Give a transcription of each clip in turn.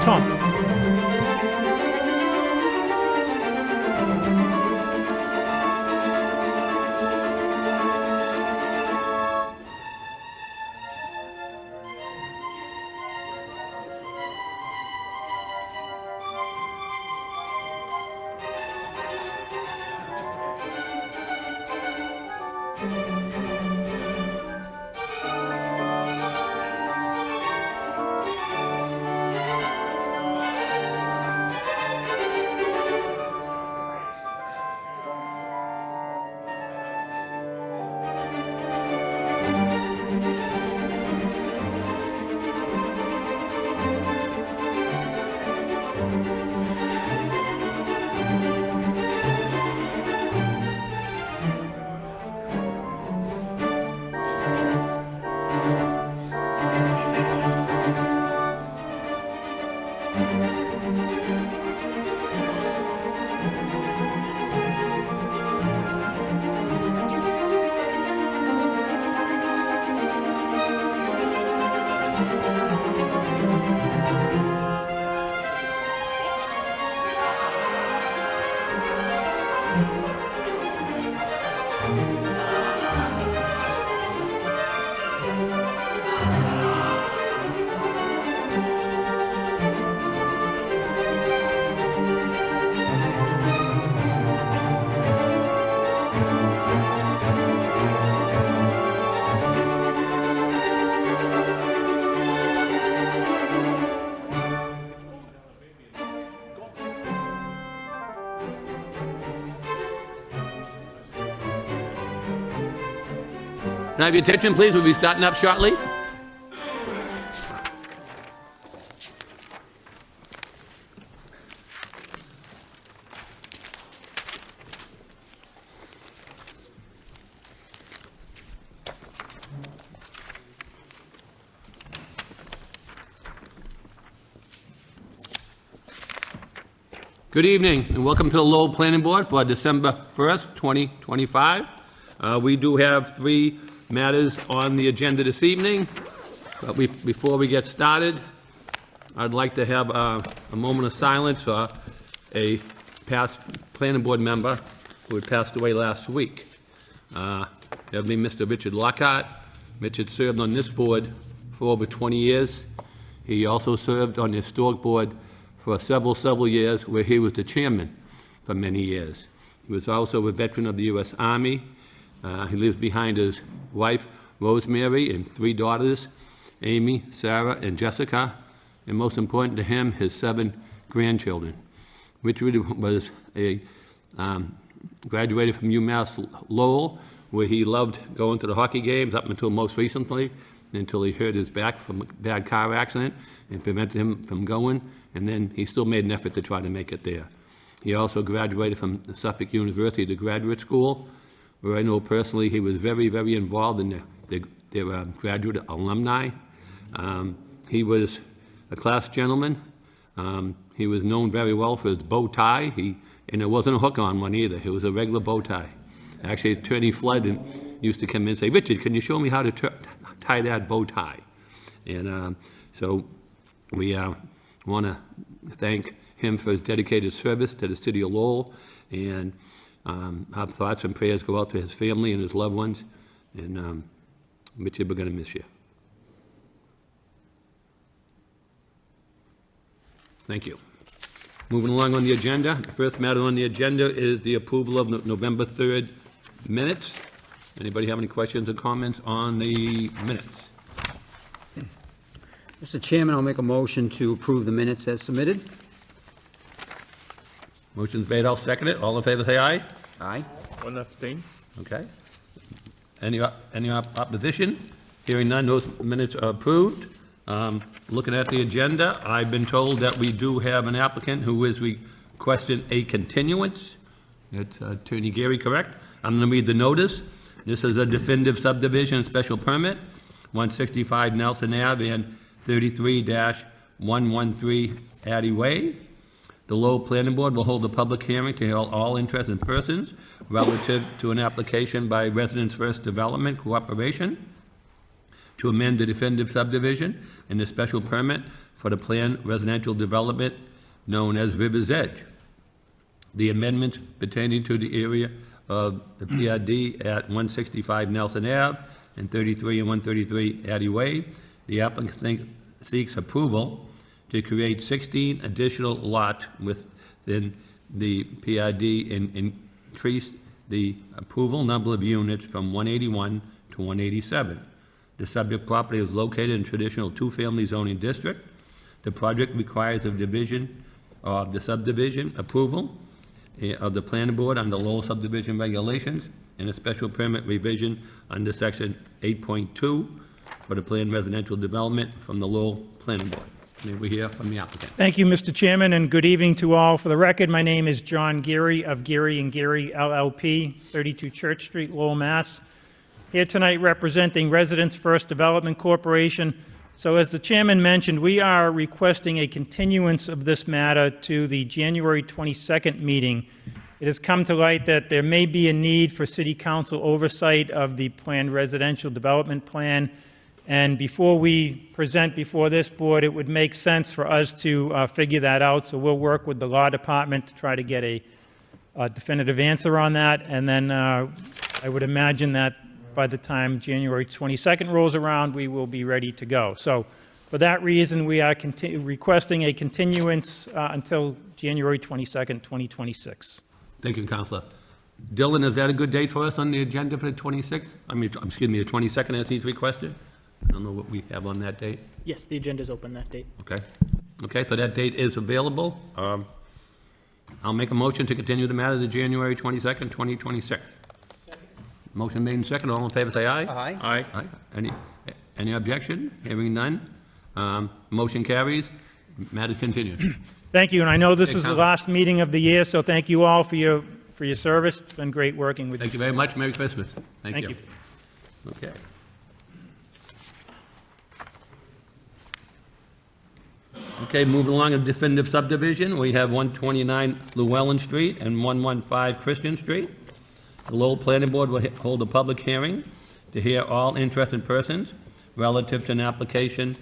Tom. Can I have your attention, please? We'll be starting up shortly. Good evening, and welcome to the Lowell Planning Board for December 1st, 2025. We do have three matters on the agenda this evening, but before we get started, I'd like to have a moment of silence for a past planning board member who had passed away last week. That would be Mr. Richard Lockhart. Richard served on this board for over 20 years. He also served on the historic board for several years, where he was the chairman for many years. He was also a veteran of the U.S. Army. He lives behind his wife, Rosemary, and three daughters, Amy, Sarah, and Jessica, and most important to him, his 7 grandchildren. Richard was graduated from UMass Lowell, where he loved going to the hockey games up until most recently, until he hurt his back from a bad car accident and prevented him from going, and then he still made an effort to try to make it there. He also graduated from Suffolk University, the graduate school, where I know personally he was very involved in their graduate alumni. He was a class gentleman. He was known very well for his bow tie, and it wasn't a hook-on one either. It was a regular bow tie. Actually, Attorney Flood used to come in and say, "Richard, can you show me how to tie that bow tie?" And so we want to thank him for his dedicated service to the city of Lowell, and our thoughts and prayers go out to his family and his loved ones. And Richard, we're going to miss you. Thank you. Moving along on the agenda, the first matter on the agenda is the approval of November 3rd minutes. Anybody have any questions or comments on the minutes? Mr. Chairman, I'll make a motion to approve the minutes as submitted. Motion's made, I'll second it. All in favor, say aye. Aye. One abstain. Okay. Any opposition? Hearing none, those minutes are approved. Looking at the agenda, I've been told that we do have an applicant who is requesting a continuance. It's Attorney Gary, correct? I'm going to read the notice. This is a definitive subdivision special permit, 165 Nelson Ave and 33-113 Addy Way. The Lowell Planning Board will hold a public hearing to hear all interested persons relative to an application by Residents First Development Cooperation to amend the definitive subdivision and the special permit for the planned residential development known as River's Edge. The amendments pertaining to the area of the PRD at 165 Nelson Ave and 33 and 133 Addy Way. The applicant seeks approval to create 16 additional lots within the PRD and increase the approval number of units from 181 to 187. The subject property is located in traditional two-family zoning district. The project requires a division of the subdivision approval of the planning board under Lowell subdivision regulations and a special permit revision under section 8.2 for the planned residential development from the Lowell Planning Board. May we hear from the applicant? Thank you, Mr. Chairman, and good evening to all. For the record, my name is John Geary of Geary & Geary LLP, 32 Church Street, Lowell, Mass. Here tonight representing Residents First Development Corporation. So as the chairman mentioned, we are requesting a continuance of this matter to the January 22nd meeting. It has come to light that there may be a need for city council oversight of the planned residential development plan. And before we present before this board, it would make sense for us to figure that out. So we'll work with the law department to try to get a definitive answer on that. And then I would imagine that by the time January 22nd rolls around, we will be ready to go. So for that reason, we are requesting a continuance until January 22nd, 2026. Thank you, Councilor. Dylan, is that a good date for us on the agenda for the 26th? Excuse me, the 22nd as he's requested? I don't know what we have on that date. Yes, the agenda's open that date. Okay. Okay, so that date is available. I'll make a motion to continue the matter to January 22nd, 2026. Motion made and second. All in favor, say aye. Aye. Aye. Any objection? Hearing none. Motion carries. Matter continues. Thank you, and I know this Hey, is the Tom. last meeting of the year, so thank you all for your service. It's been great working with you. Thank you very much. Merry Christmas. Thank you. Okay. Okay, moving along to definitive subdivision, we have 129 Llewellyn Street and 115 Christian Street. The Lowell Planning Board will hold a public hearing to hear all interested persons relative to an application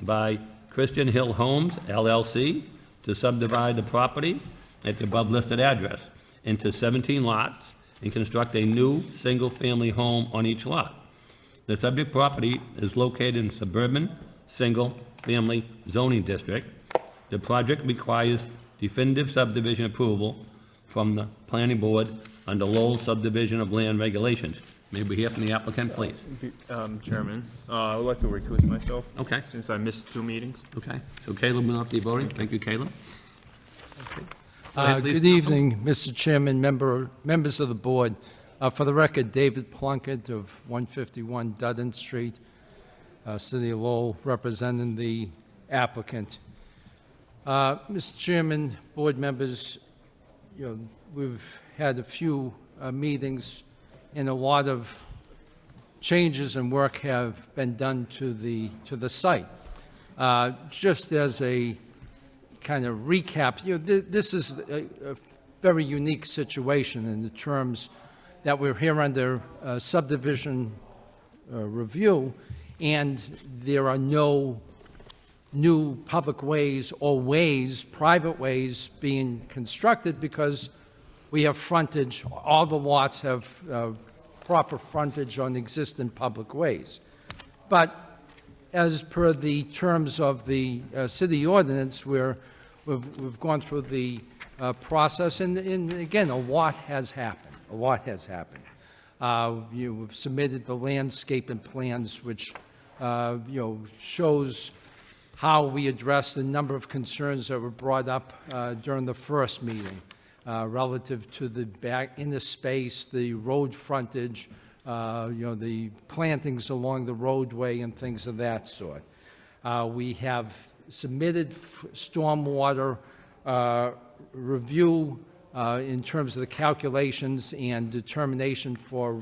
by Christian Hill Homes LLC to subdivide the property at the above listed address into 17 lots and construct a new single-family home on each lot. The subject property is located in suburban, single-family zoning district. The project requires definitive subdivision approval from the planning board under Lowell subdivision of land regulations. May we hear from the applicant, please? Chairman, I would like to recuse myself Okay, since I missed 2 meetings. okay. So Caleb will not be voting. Thank you, Caleb. Okay. Go ahead, please. Good evening, Mr. Chairman, members of the board. For the record, David Plunkett of 151 Dudden Street, City of Lowell, representing the applicant. Mr. Chairman, board members, we've had a few meetings, and a lot of changes and work have been done to the site. Just as a kind of recap, this is a very unique situation in the terms that we're here under subdivision review, and there are no new public ways or private ways being constructed because we have frontage. All the lots have proper frontage on existing public ways. But as per the terms of the city ordinance, we've gone through the process, and again, a lot has happened. A lot has happened. You've submitted the landscaping plans, which shows how we addressed a number of concerns that were brought up during the first meeting relative to the back in the space, the road frontage, the plantings along the roadway and things of that sort. We have submitted stormwater review in terms of the calculations and determination for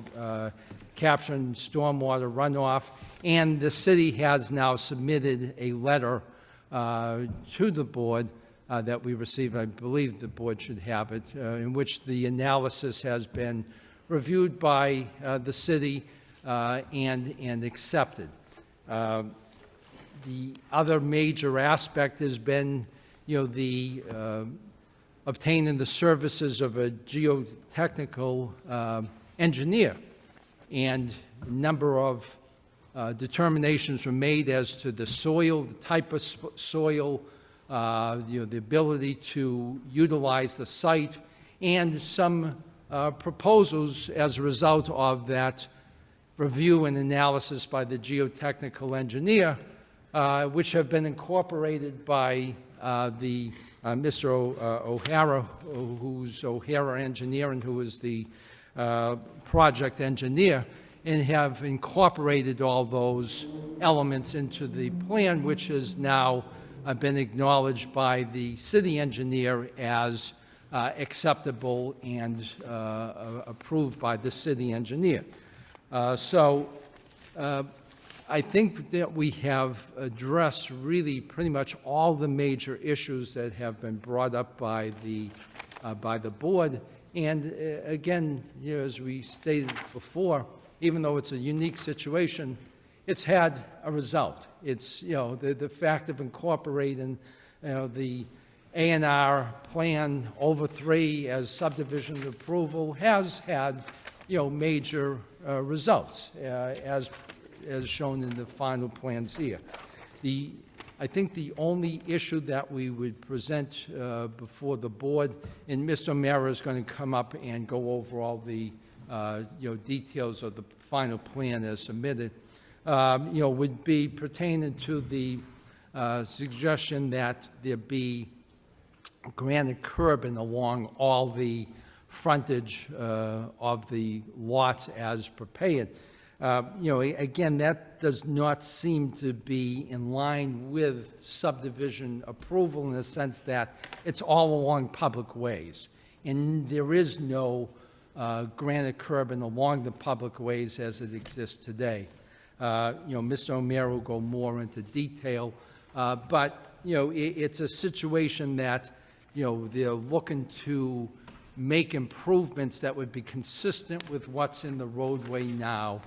capturing stormwater runoff, and the city has now submitted a letter to the board that we received. I believe the board should have it, in which the analysis has been reviewed by the city and accepted. The other major aspect has been, the obtaining the services of a geotechnical engineer, and a number of determinations were made as to the soil, the type of soil, the ability to utilize the site, and some proposals as a result of that review and analysis by the geotechnical engineer, which have been incorporated by Mr. O'Hara, who's O'Hara Engineering, who is the project engineer, and have incorporated all those elements into the plan, which has now been acknowledged by the city engineer as acceptable and approved by the city engineer. I think that we have addressed really pretty much all the major issues that have been brought up by the board. And again, as we stated before, even though it's a unique situation, it's had a result. It's, the fact of incorporating, the A&R plan over 3 as subdivision approval has had, major results, as shown in the final plans here. I think the only issue that we would present before the board, and Mr. O'Mara is going to come up and go over all the details of the final plan as submitted, would be pertaining to the suggestion that there be granite curbing along all the frontage of the lots as prepared. Again, that does not seem to be in line with subdivision approval in the sense that it's all along public ways. And there is no granite curbing along the public ways as it exists today. Mr. O'Mara will go more into detail, but, it's a situation that, they're looking to make improvements that would be consistent with what's in the roadway now.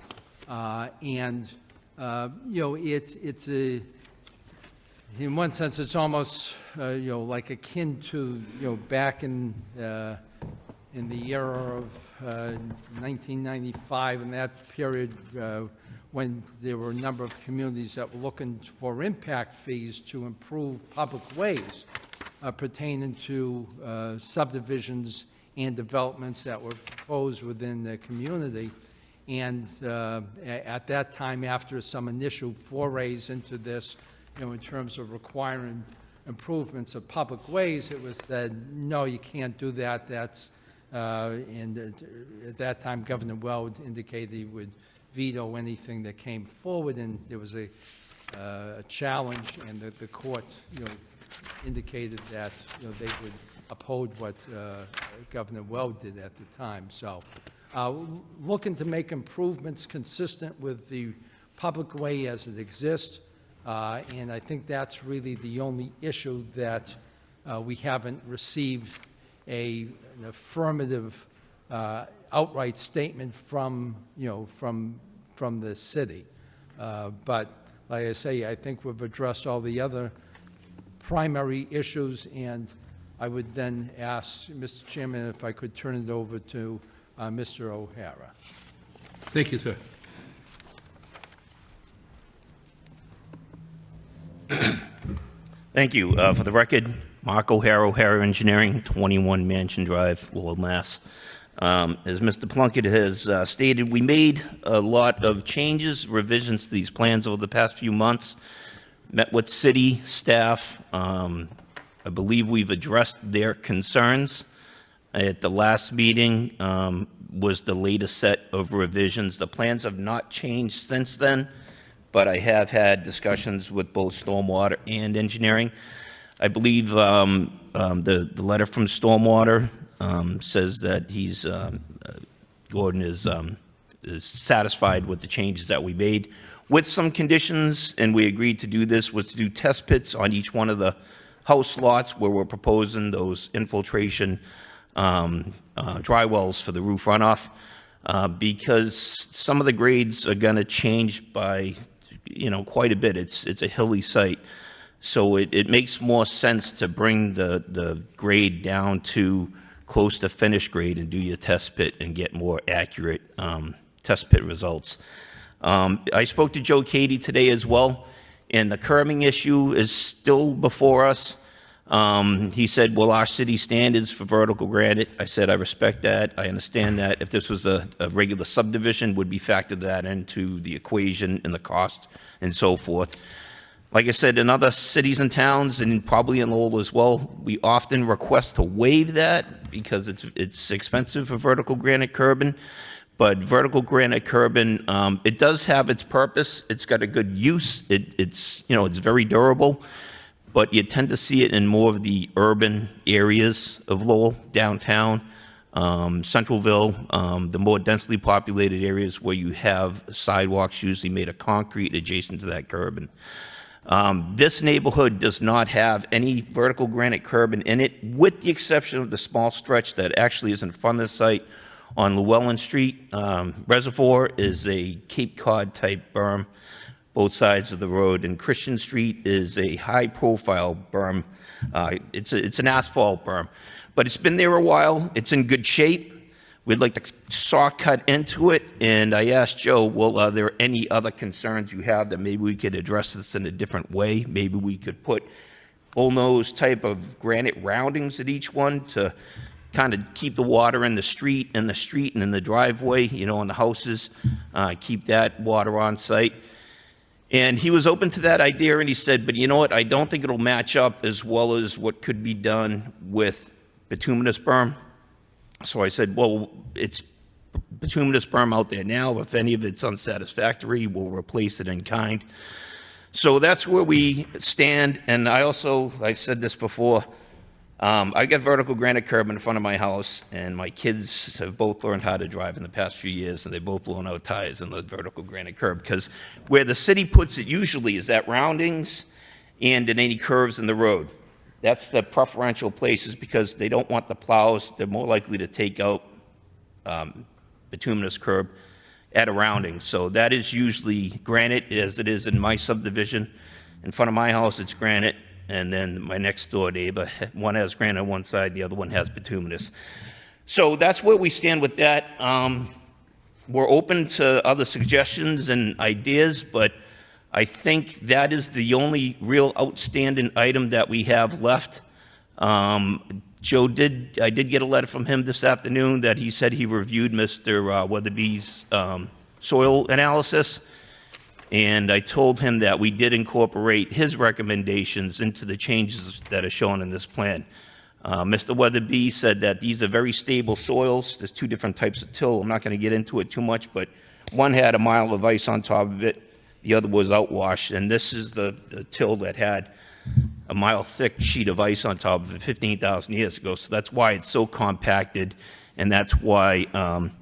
It's in one sense, it's almost, like akin to, back in the era of 1995, in that period when there were a number of communities that were looking for impact fees to improve public ways pertaining to subdivisions and developments that were proposed within the community. And at that time, after some initial forays into this, in terms of requiring improvements of public ways, it was said, no, you can't do that. That's, and at that time, Governor Lowell indicated he would veto anything that came forward, and there was a challenge, and the court, indicated that, they would uphold what Governor Lowell did at the time. So, looking to make improvements consistent with the public way as it exists, and I think that's really the only issue that we haven't received an affirmative outright statement from, from the city. But like I say, I think we've addressed all the other primary issues, and I would then ask, Mr. Chairman, if I could turn it over to Mr. O'Hara. Thank you, sir. Thank you. For the record, Mark O'Hara, O'Hara Engineering, 21 Mansion Drive, Lowell, Mass. As Mr. Plunkett has stated, we made a lot of changes, revisions to these plans over the past few months. met with city staff. I believe we've addressed their concerns. At the last meeting was the latest set of revisions. The plans have not changed since then, but I have had discussions with both stormwater and engineering. I believe the letter from stormwater says that Gordon is satisfied with the changes that we made, with some conditions, and we agreed to do this, was to do test pits on each one of the house lots where we're proposing those infiltration dry wells for the roof runoff, because some of the grades are going to change by, quite a bit. It's a hilly site. So it makes more sense to bring the grade down to close to finished grade and do your test pit and get more accurate test pit results. I spoke to Joe Cady today as well, and the curbing issue is still before us. He said, well, our city standards for vertical granite. I said, I respect that. I understand that. If this was a regular subdivision, would be factored that into the equation and the cost and so forth. Like I said, in other cities and towns, and probably in Lowell as well, we often request to waive that because it's expensive for vertical granite curbing. But vertical granite curbing, it does have its purpose. It's got a good use. It's very durable. But you tend to see it in more of the urban areas of Lowell, downtown, Centralville, the more densely populated areas where you have sidewalks usually made of concrete adjacent to that curbing. This neighborhood does not have any vertical granite curbing in it, with the exception of the small stretch that actually is in front of the site on Llewellyn Street. Reservoir is a Cape Cod type berm, both sides of the road, and Christian Street is a high-profile berm. It's an asphalt berm, but it's been there a while. It's in good shape. We'd like to saw cut into it, and I asked Joe, well, are there any other concerns you have that maybe we could address this in a different way? Maybe we could put bullnose type of granite roundings at each one to kind of keep the water in the street and in the driveway, in the houses, keep that water on site. And he was open to that idea, and he said, but you know what, I don't think it'll match up as well as what could be done with bituminous berm. So I said, well, it's bituminous berm out there now. If any of it's unsatisfactory, we'll replace it in kind. So that's where we stand. And I said this before, I got vertical granite curb in front of my house, and my kids have both learned how to drive in the past few years, and they've both blown out tires in the vertical granite curb, because where the city puts it usually is at roundings and in any curves in the road. That's the preferential places because they don't want the plows. They're more likely to take out bituminous curb at a rounding. So that is usually granite, as it is in my subdivision. In front of my house, it's granite. And then my next door neighbor, one has granite on one side, the other one has bituminous. So that's where we stand with that. We're open to other suggestions and ideas, but I think that is the only real outstanding item that we have left. I did get a letter from him this afternoon that he said he reviewed Mr. Weatherby's soil analysis. And I told him that we did incorporate his recommendations into the changes that are shown in this plan. Mr. Weatherby said that these are very stable soils. There's two different types of till. I'm not going to get into it too much, but one had a mile of ice on top of it. The other was outwash, and this is the till that had a mile thick sheet of ice on top of it 15,000 years ago. So that's why it's so compacted, and that's why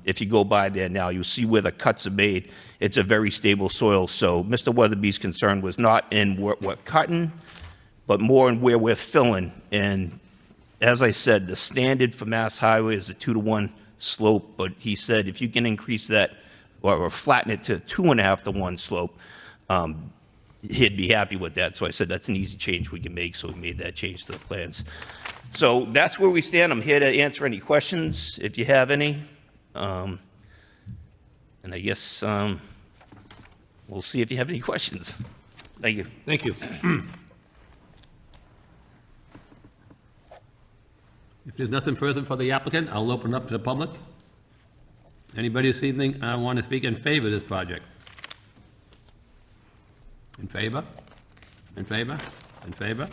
if you go by there now, you'll see where the cuts are made. It's a very stable soil. So Mr. Weatherby's concern was not in where we're cutting, but more in where we're filling. And as I said, the standard for Mass Highway is a 2-to-1 slope, but he said if you can increase that or flatten it to 2.5 to 1 slope, he'd be happy with that. So I said that's an easy change we can make, so we made that change to the plans. So that's where we stand. I'm here to answer any questions if you have any. And I guess we'll see if you have any questions. Thank you. Thank you. If there's nothing further for the applicant, I'll open up to the public. Anybody this evening want to speak in favor of this project? In favor? In favor? In favor?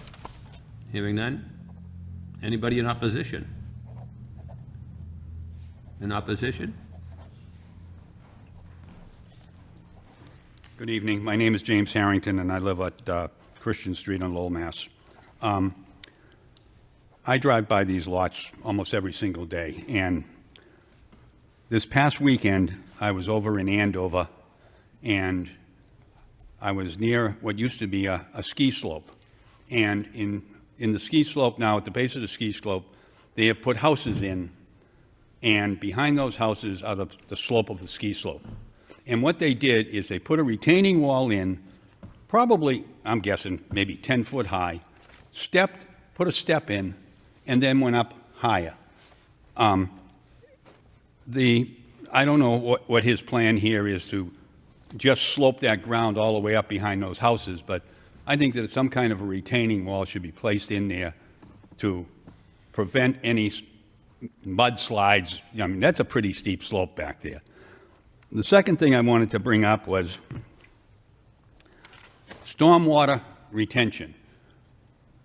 Hearing none? Anybody in opposition? In opposition? Good evening. My name is James Harrington, and I live at Christian Street on Lowell, Mass. I drive by these lots almost every single day, and this past weekend, I was over in Andover, and I was near what used to be a ski slope. And in the ski slope now, at the base of the ski slope, they have put houses in, and behind those houses are the slope of the ski slope. And what they did is they put a retaining wall in, probably, I'm guessing, maybe 10 foot high, put a step in, and then went up higher. I don't know what his plan here is to just slope that ground all the way up behind those houses, but I think that some kind of a retaining wall should be placed in there to prevent any mudslides. I mean, that's a pretty steep slope back there. The second thing I wanted to bring up was stormwater retention.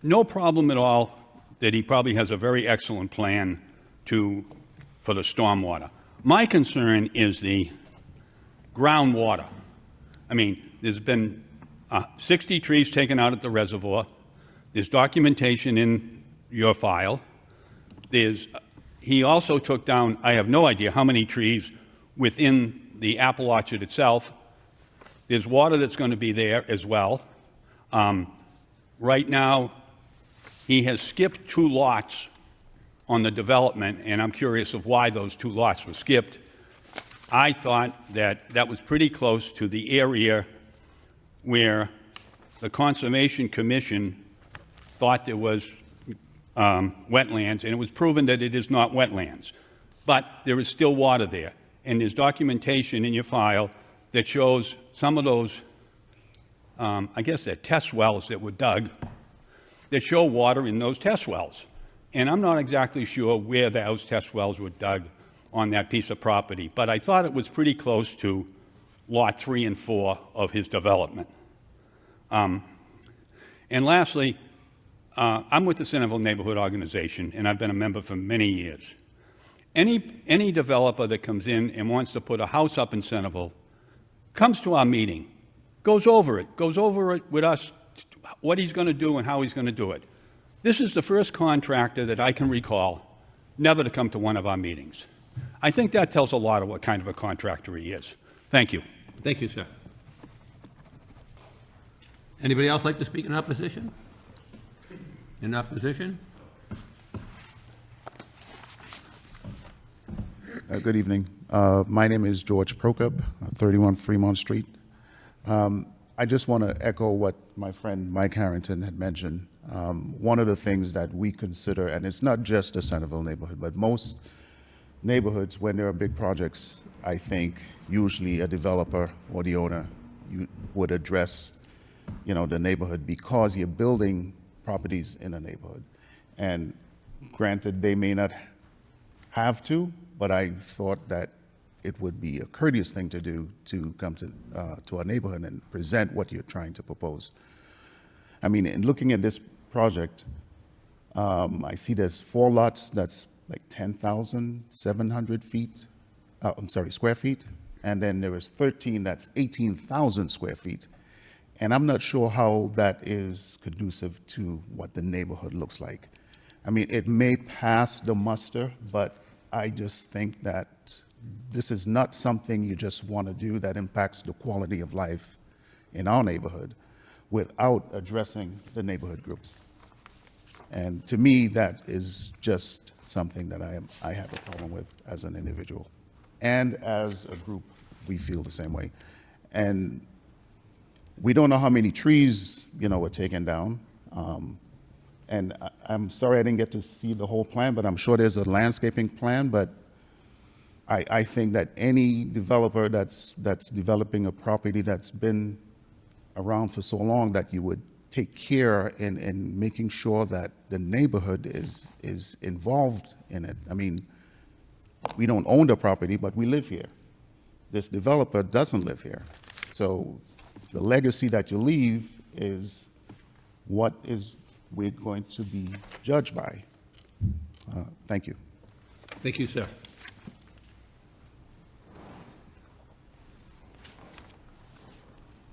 No problem at all that he probably has a very excellent plan for the stormwater. My concern is the groundwater. I mean, there's been 60 trees taken out at the reservoir. There's documentation in your file. He also took down, I have no idea how many trees within the apple orchard itself. There's water that's going to be there as well. Right now, he has skipped 2 lots on the development, and I'm curious of why those 2 lots were skipped. I thought that was pretty close to the area where the Conservation Commission thought there was wetlands, and it was proven that it is not wetlands. But there is still water there, and there's documentation in your file that shows some of those, I guess they're test wells that were dug, that show water in those test wells. And I'm not exactly sure where those test wells were dug on that piece of property, but I thought it was pretty close to Lot 3 and 4 of his development. And lastly, I'm with the Centerville Neighborhood Organization, and I've been a member for many years. Any developer that comes in and wants to put a house up in Centerville comes to our meeting, goes over it with us, what he's going to do and how he's going to do it. This is the first contractor that I can recall never to come to one of our meetings. I think that tells a lot of what kind of a contractor he is. Thank you. Thank you, sir. Anybody else like to speak in opposition? In opposition? Good evening. My name is George Prokop, 31 Fremont Street. I just want to echo what my friend Mike Harrington had mentioned. One of the things that we consider, and it's not just the Centerville neighborhood, but most neighborhoods, when there are big projects, I think usually a developer or the owner would address, the neighborhood because you're building properties in a neighborhood. And granted, they may not have to, but I thought that it would be a courteous thing to do to come to our neighborhood and present what you're trying to propose. I mean, in looking at this project, I see there's 4 lots that's like 10,700 feet, square feet, and then there is 13 that's 18,000 square feet. And I'm not sure how that is conducive to what the neighborhood looks like. I mean, it may pass the muster, but I just think that this is not something you just want to do that impacts the quality of life in our neighborhood without addressing the neighborhood groups. And to me, that is just something that I have a problem with as an individual. And as a group, we feel the same way. And we don't know how many trees, were taken down. And I'm sorry I didn't get to see the whole plan, but I'm sure there's a landscaping plan. But I think that any developer that's developing a property that's been around for so long, that you would take care in making sure that the neighborhood is involved in it. I mean, we don't own the property, but we live here. This developer doesn't live here. So the legacy that you leave is what is we're going to be judged by. Thank you. Thank you, sir.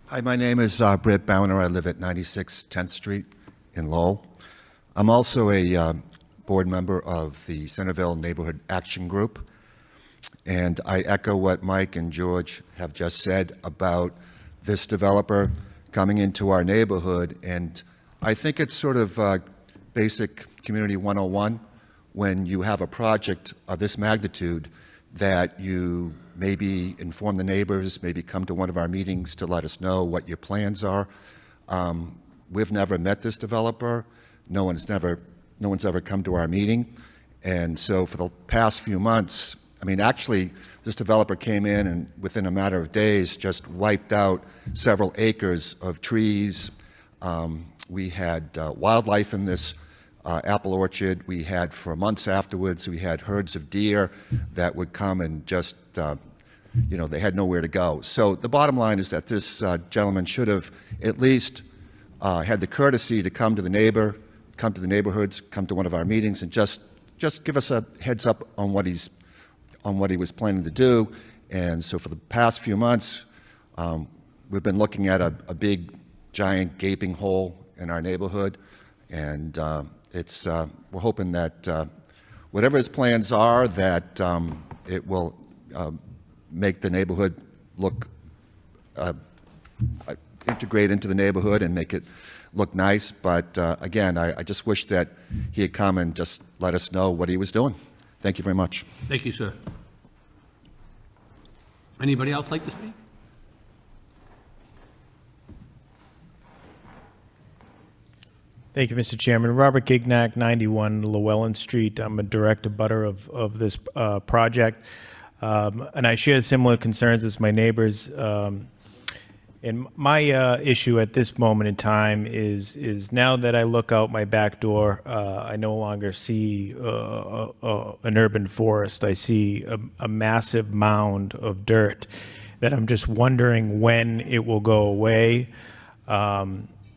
Hi, my name is Britt Bauner. I live at 96 10th Street in Lowell. I'm also a board member of the Centerville Neighborhood Action Group, and I echo what Mike and George have just said about this developer coming into our neighborhood, and I think it's sort of basic community 101 when you have a project of this magnitude that you maybe inform the neighbors, maybe come to one of our meetings to let us know what your plans are. We've never met this developer. No one's ever come to our meeting. And so for the past few months, I mean, actually, this developer came in and within a matter of days just wiped out several acres of trees. We had wildlife in this apple orchard. We had, for months afterwards, we had herds of deer that would come and just, they had nowhere to go. So the bottom line is that this gentleman should have at least had the courtesy to come to the neighborhoods, come to one of our meetings, and just give us a heads up on what he was planning to do. And so for the past few months, we've been looking at a big, giant, gaping hole in our neighborhood, and we're hoping that whatever his plans are, that it will make the neighborhood look integrate into the neighborhood and make it look nice. But again, I just wish that he had come and just let us know what he was doing. Thank you very much. Thank you, sir. Anybody else like to speak? Thank you, Mr. Chairman. Robert Gignac, 91 Llewellyn Street. I'm a direct abutter of this project, and I share similar concerns as my neighbors. And my issue at this moment in time is now that I look out my back door, I no longer see an urban forest. I see a massive mound of dirt that I'm just wondering when it will go away.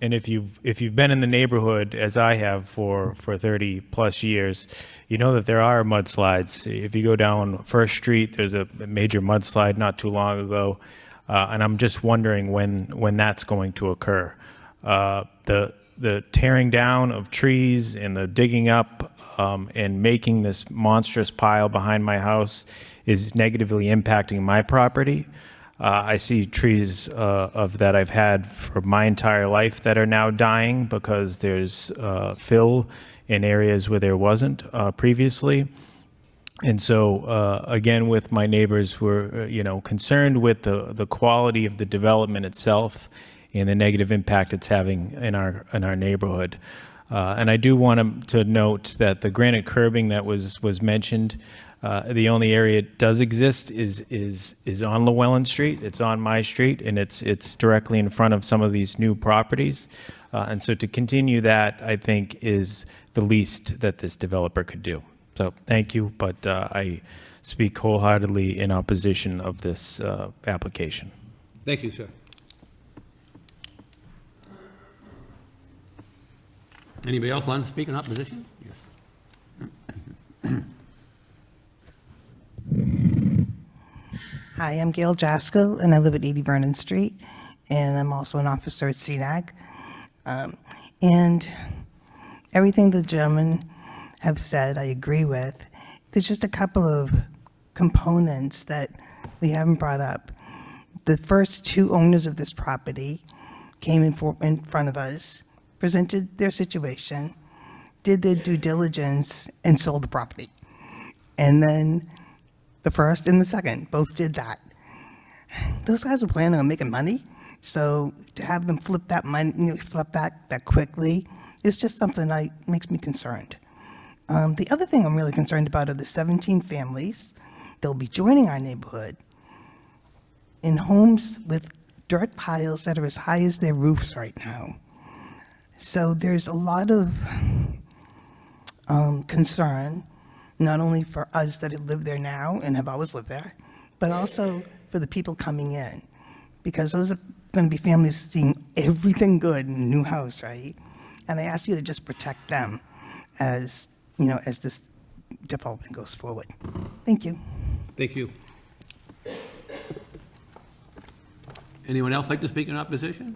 And if you've been in the neighborhood as I have for 30 plus years, you know that there are mudslides. If you go down First Street, there's a major mudslide not too long ago. And I'm just wondering when that's going to occur. The tearing down of trees and the digging up and making this monstrous pile behind my house is negatively impacting my property. I see trees that I've had for my entire life that are now dying because there's fill in areas where there wasn't previously. And so, again, with my neighbors who are, concerned with the quality of the development itself and the negative impact it's having in our neighborhood. And I do want to note that the granite curbing that was mentioned, the only area it does exist is on Llewellyn Street. It's on my street, and it's directly in front of some of these new properties. And so to continue that, I think, is the least that this developer could do. So thank you, but I speak wholeheartedly in opposition of this application. Thank you, sir. Anybody else want to speak in opposition? Yes. Hi, I'm Gail Jasko, and I live at 80 Vernon Street, and I'm also an officer at CNAG. And everything the gentlemen have said, I agree with. There's just a couple of components that we haven't brought up. The first two owners of this property came in front of us, presented their situation, did their due diligence, and sold the property. And then the first and the second both did that. Those guys are planning on making money, so to have them flip that money, flip that quickly, is just something that makes me concerned. The other thing I'm really concerned about are the 17 families that will be joining our neighborhood in homes with dirt piles that are as high as their roofs right now. So there's a lot of concern, not only for us that live there now and have always lived there, but also for the people coming in, because those are going to be families seeing everything good in a new house, right? and I ask you to just protect them as, as this development goes forward. Thank you. Thank you. Anyone else like to speak in opposition?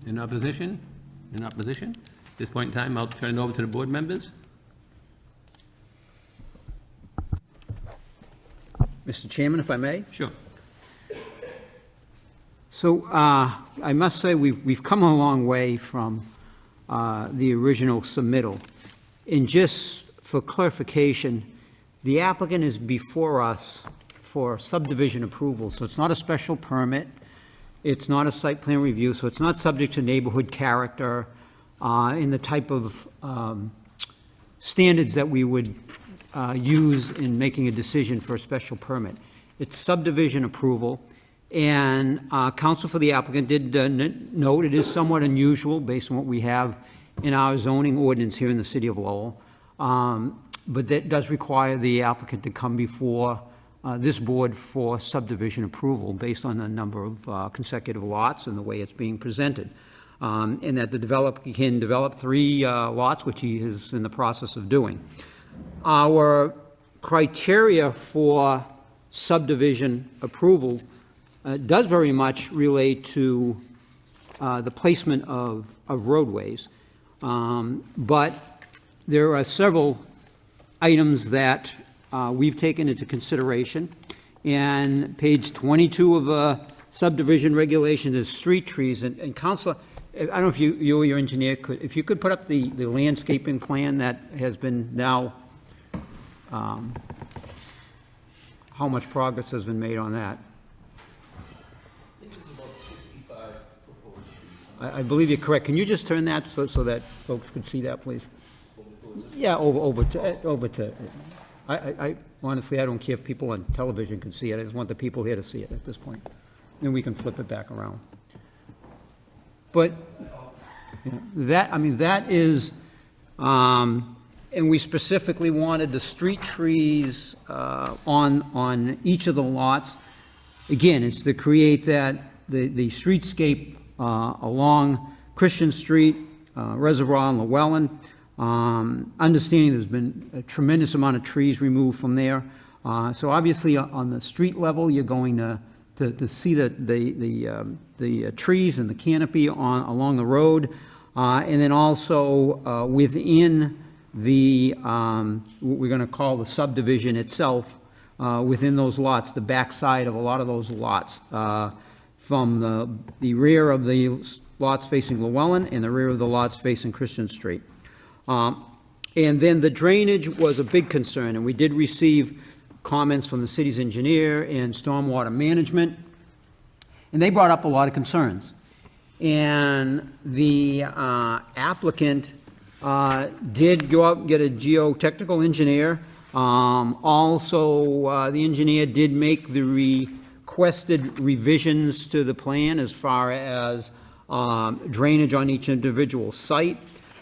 In opposition? In opposition? At this point in time, I'll turn it over to the board members. Mr. Chairman, if I may? Sure. So I must say we've come a long way from the original submittal. And just for clarification, the applicant is before us for subdivision approval, so it's not a special permit, it's not a site plan review, so it's not subject to neighborhood character and the type of standards that we would use in making a decision for a special permit. It's subdivision approval, and counsel for the applicant did note it is somewhat unusual based on what we have in our zoning ordinance here in the city of Lowell, but that does require the applicant to come before this board for subdivision approval based on the number of consecutive lots and the way it's being presented. And that the developer can develop 3 lots, which he is in the process of doing. Our criteria for subdivision approval does very much relate to the placement of roadways. But there are several items that we've taken into consideration. And page 22 of the subdivision regulation is street trees. And Councilor, I don't know if you or your engineer could, if you could put up the landscaping plan that has been now, how much progress has been made on that? I believe you're correct. Can you just turn that so that folks could see that, please? Yeah, over to. I honestly, I don't care if people on television can see it. I just want the people here to see it at this point. And we can flip it back around. But that is, and we specifically wanted the street trees on each of the lots. Again, it's to create that the streetscape along Christian Street, Reservoir, and Llewellyn. Understanding there's been a tremendous amount of trees removed from there. So obviously on the street level, you're going to see the trees and the canopy along the road. And then also within the, what we're going to call the subdivision itself, within those lots, the backside of a lot of those lots, from the rear of the lots facing Llewellyn and the rear of the lots facing Christian Street. And then the drainage was a big concern, and we did receive comments from the city's engineer and stormwater management, and they brought up a lot of concerns. And the applicant did go out and get a geotechnical engineer. Also, the engineer did make the requested revisions to the plan as far as drainage on each individual site.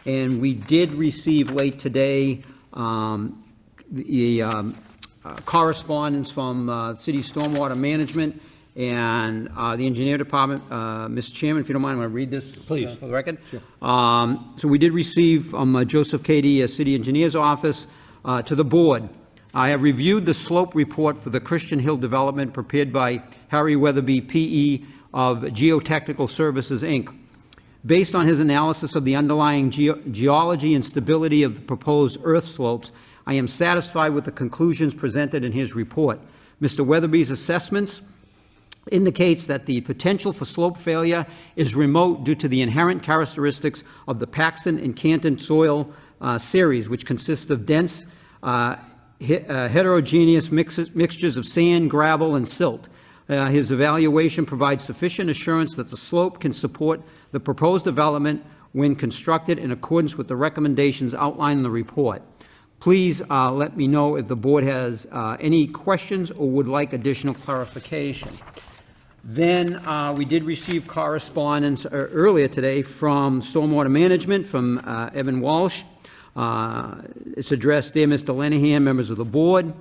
And we did receive late today the correspondence from city stormwater management and the engineer department. Mr. Chairman, if you don't mind, I'm going to read this Please. For the record. Sure. So we did receive from Joseph Cady, city engineer's office, to the board. I have reviewed the slope report for the Christian Hill development prepared by Harry Weatherby, P.E. of Geotechnical Services, Inc. Based on his analysis of the underlying geology and stability of the proposed earth slopes, I am satisfied with the conclusions presented in his report. Mr. Weatherby's assessments indicates that the potential for slope failure is remote due to the inherent characteristics of the Paxton and Canton soil series, which consists of dense, heterogeneous mixtures of sand, gravel, and silt. His evaluation provides sufficient assurance that the slope can support the proposed development when constructed in accordance with the recommendations outlined in the report. Please let me know if the board has any questions or would like additional clarification. Then we did receive correspondence earlier today from Stormwater Management, from Evan Walsh. It's addressed, dear Mr. Lenahan, members of the board.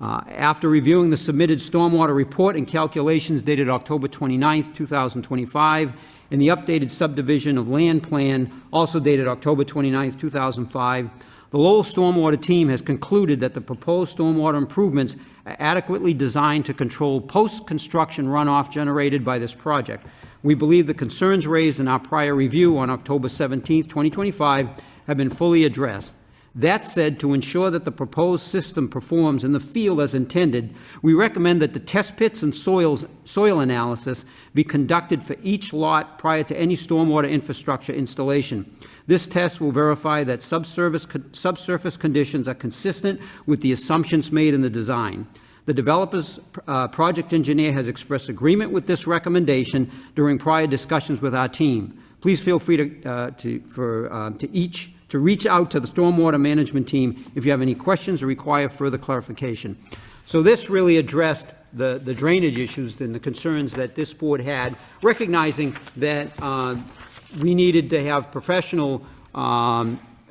After reviewing the submitted stormwater report and calculations dated October 29th, 2025, and the updated subdivision of land plan, also dated October 29th, 2005, the Lowell Stormwater team has concluded that the proposed stormwater improvements are adequately designed to control post-construction runoff generated by this project. We believe the concerns raised in our prior review on October 17th, 2025 have been fully addressed. That said, to ensure that the proposed system performs in the field as intended, we recommend that the test pits and soil analysis be conducted for each lot prior to any stormwater infrastructure installation. This test will verify that subsurface conditions are consistent with the assumptions made in the design. The developer's project engineer has expressed agreement with this recommendation during prior discussions with our team. Please feel free to reach out to the stormwater management team if you have any questions or require further clarification. So this really addressed the drainage issues and the concerns that this board had, recognizing that we needed to have professional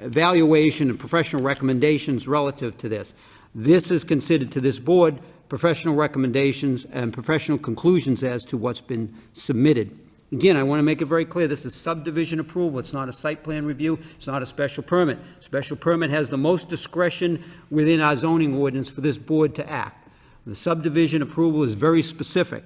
evaluation and professional recommendations relative to this. This is considered to this board professional recommendations and professional conclusions as to what's been submitted. Again, I want to make it very clear, this is subdivision approval. It's not a site plan review. It's not a special permit. Special permit has the most discretion within our zoning ordinance for this board to act. The subdivision approval is very specific.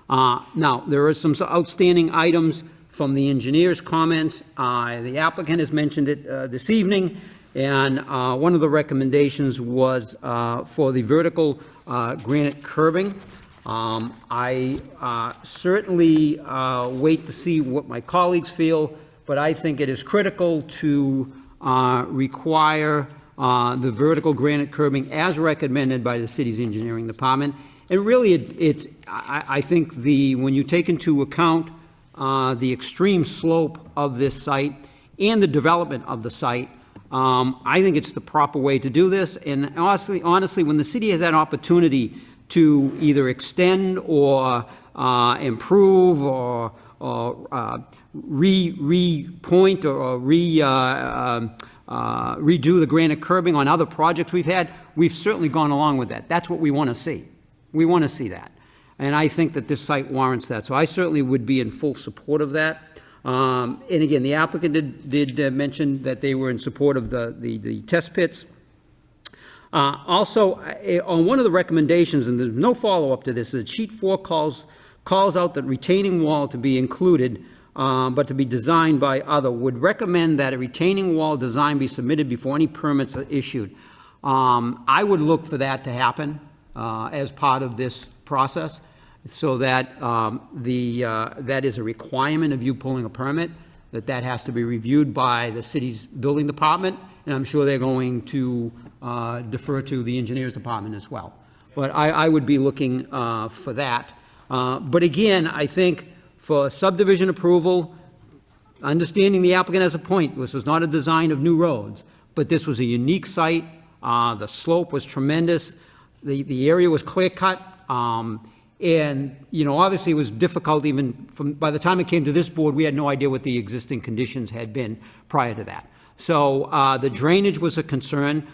Now, there are some outstanding items from the engineer's comments. The applicant has mentioned it this evening, and one of the recommendations was for the vertical granite curbing. I certainly wait to see what my colleagues feel, but I think it is critical to require the vertical granite curbing as recommended by the city's engineering department. And really, I think when you take into account the extreme slope of this site and the development of the site, I think it's the proper way to do this. And honestly, when the city has that opportunity to either extend or improve or repoint or redo the granite curbing on other projects we've certainly gone along with that. That's what we want to see. We want to see that. And I think that this site warrants that. So I certainly would be in full support of that. And again, the applicant did mention that they were in support of the test pits. Also, on one of the recommendations, and there's no follow-up to this, is sheet 4 calls out that retaining wall to be included, but to be designed by other, would recommend that a retaining wall design be submitted before any permits are issued. I would look for that to happen as part of this process, so that that is a requirement of you pulling a permit, that has to be reviewed by the city's building department, and I'm sure they're going to defer to the engineers department as well. But I would be looking for that. But again, I think for subdivision approval, understanding the applicant has a point, this was not a design of new roads, but this was a unique site. The slope was tremendous. The area was clear-cut. And, obviously it was difficult even by the time it came to this board, we had no idea what the existing conditions had been prior to that. So the drainage was a concern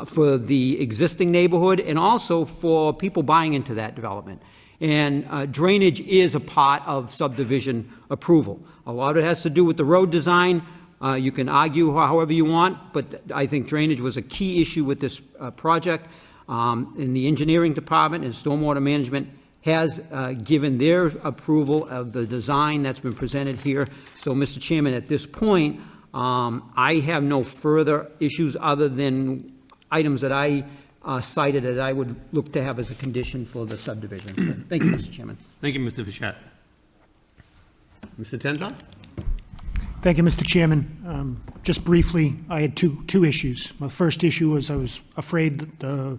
for the existing neighborhood and also for people buying into that development. And drainage is a part of subdivision approval. A lot of it has to do with the road design. You can argue however you want, but I think drainage was a key issue with this project. In the engineering department and stormwater management has given their approval of the design that's been presented here. So, Mr. Chairman, at this point, I have no further issues other than items that I cited that I would look to have as a condition for the subdivision. Thank you, Mr. Chairman. Thank you, Mr. Fischett. Mr. Tenton? Thank you, Mr. Chairman. Just briefly, I had two issues. My first issue was I was afraid that,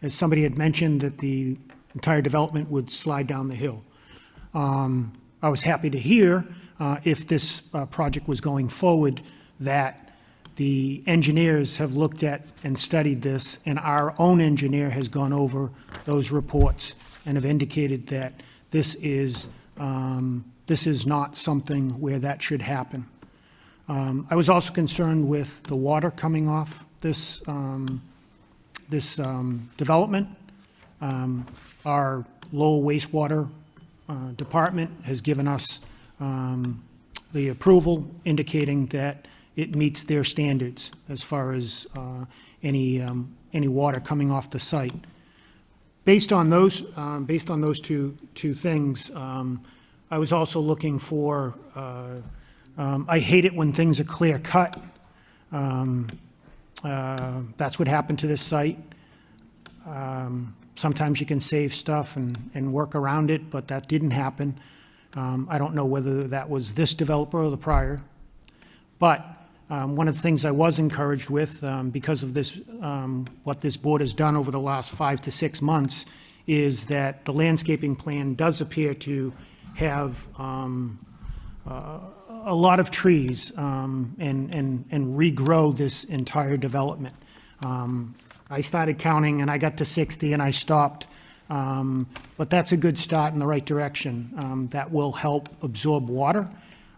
as somebody had mentioned, that the entire development would slide down the hill. I was happy to hear, if this project was going forward, that the engineers have looked at and studied this, and our own engineer has gone over those reports and have indicated that this is not something where that should happen. I was also concerned with the water coming off this this development. Our Lowell wastewater department has given us the approval indicating that it meets their standards as far as any water coming off the site. Based on those two things, I was also looking for, I hate it when things are clear cut. That's what happened to this site. Sometimes you can save stuff and work around it, but that didn't happen. I don't know whether that was this developer or the prior. But one of the things I was encouraged with, because of this, what this board has done over the last 5 to 6 months, is that the landscaping plan does appear to have a lot of trees and regrow this entire development. I started counting and I got to 60 and I stopped. But that's a good start in the right direction. That will help absorb water.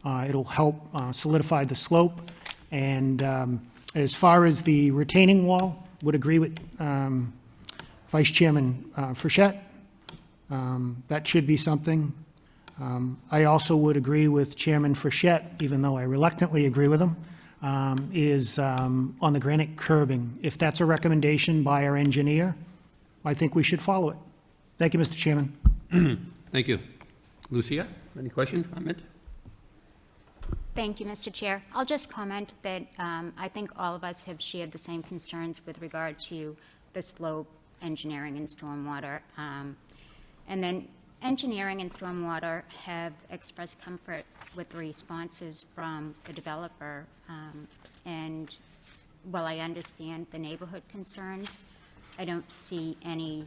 It'll help solidify the slope. And as far as the retaining wall, would agree with Vice Chairman Frechette. That should be something. I also would agree with Chairman Frechette, even though I reluctantly agree with him, is on the granite curbing. If that's a recommendation by our engineer, I think we should follow it. Thank you, Mr. Chairman. Thank you. Lucia, any questions, comment? Thank you, Mr. Chair. I'll just comment that I think all of us have shared the same concerns with regard to the slope, engineering, and stormwater. And then engineering and stormwater have expressed comfort with the responses from the developer. And while I understand the neighborhood concerns, I don't see any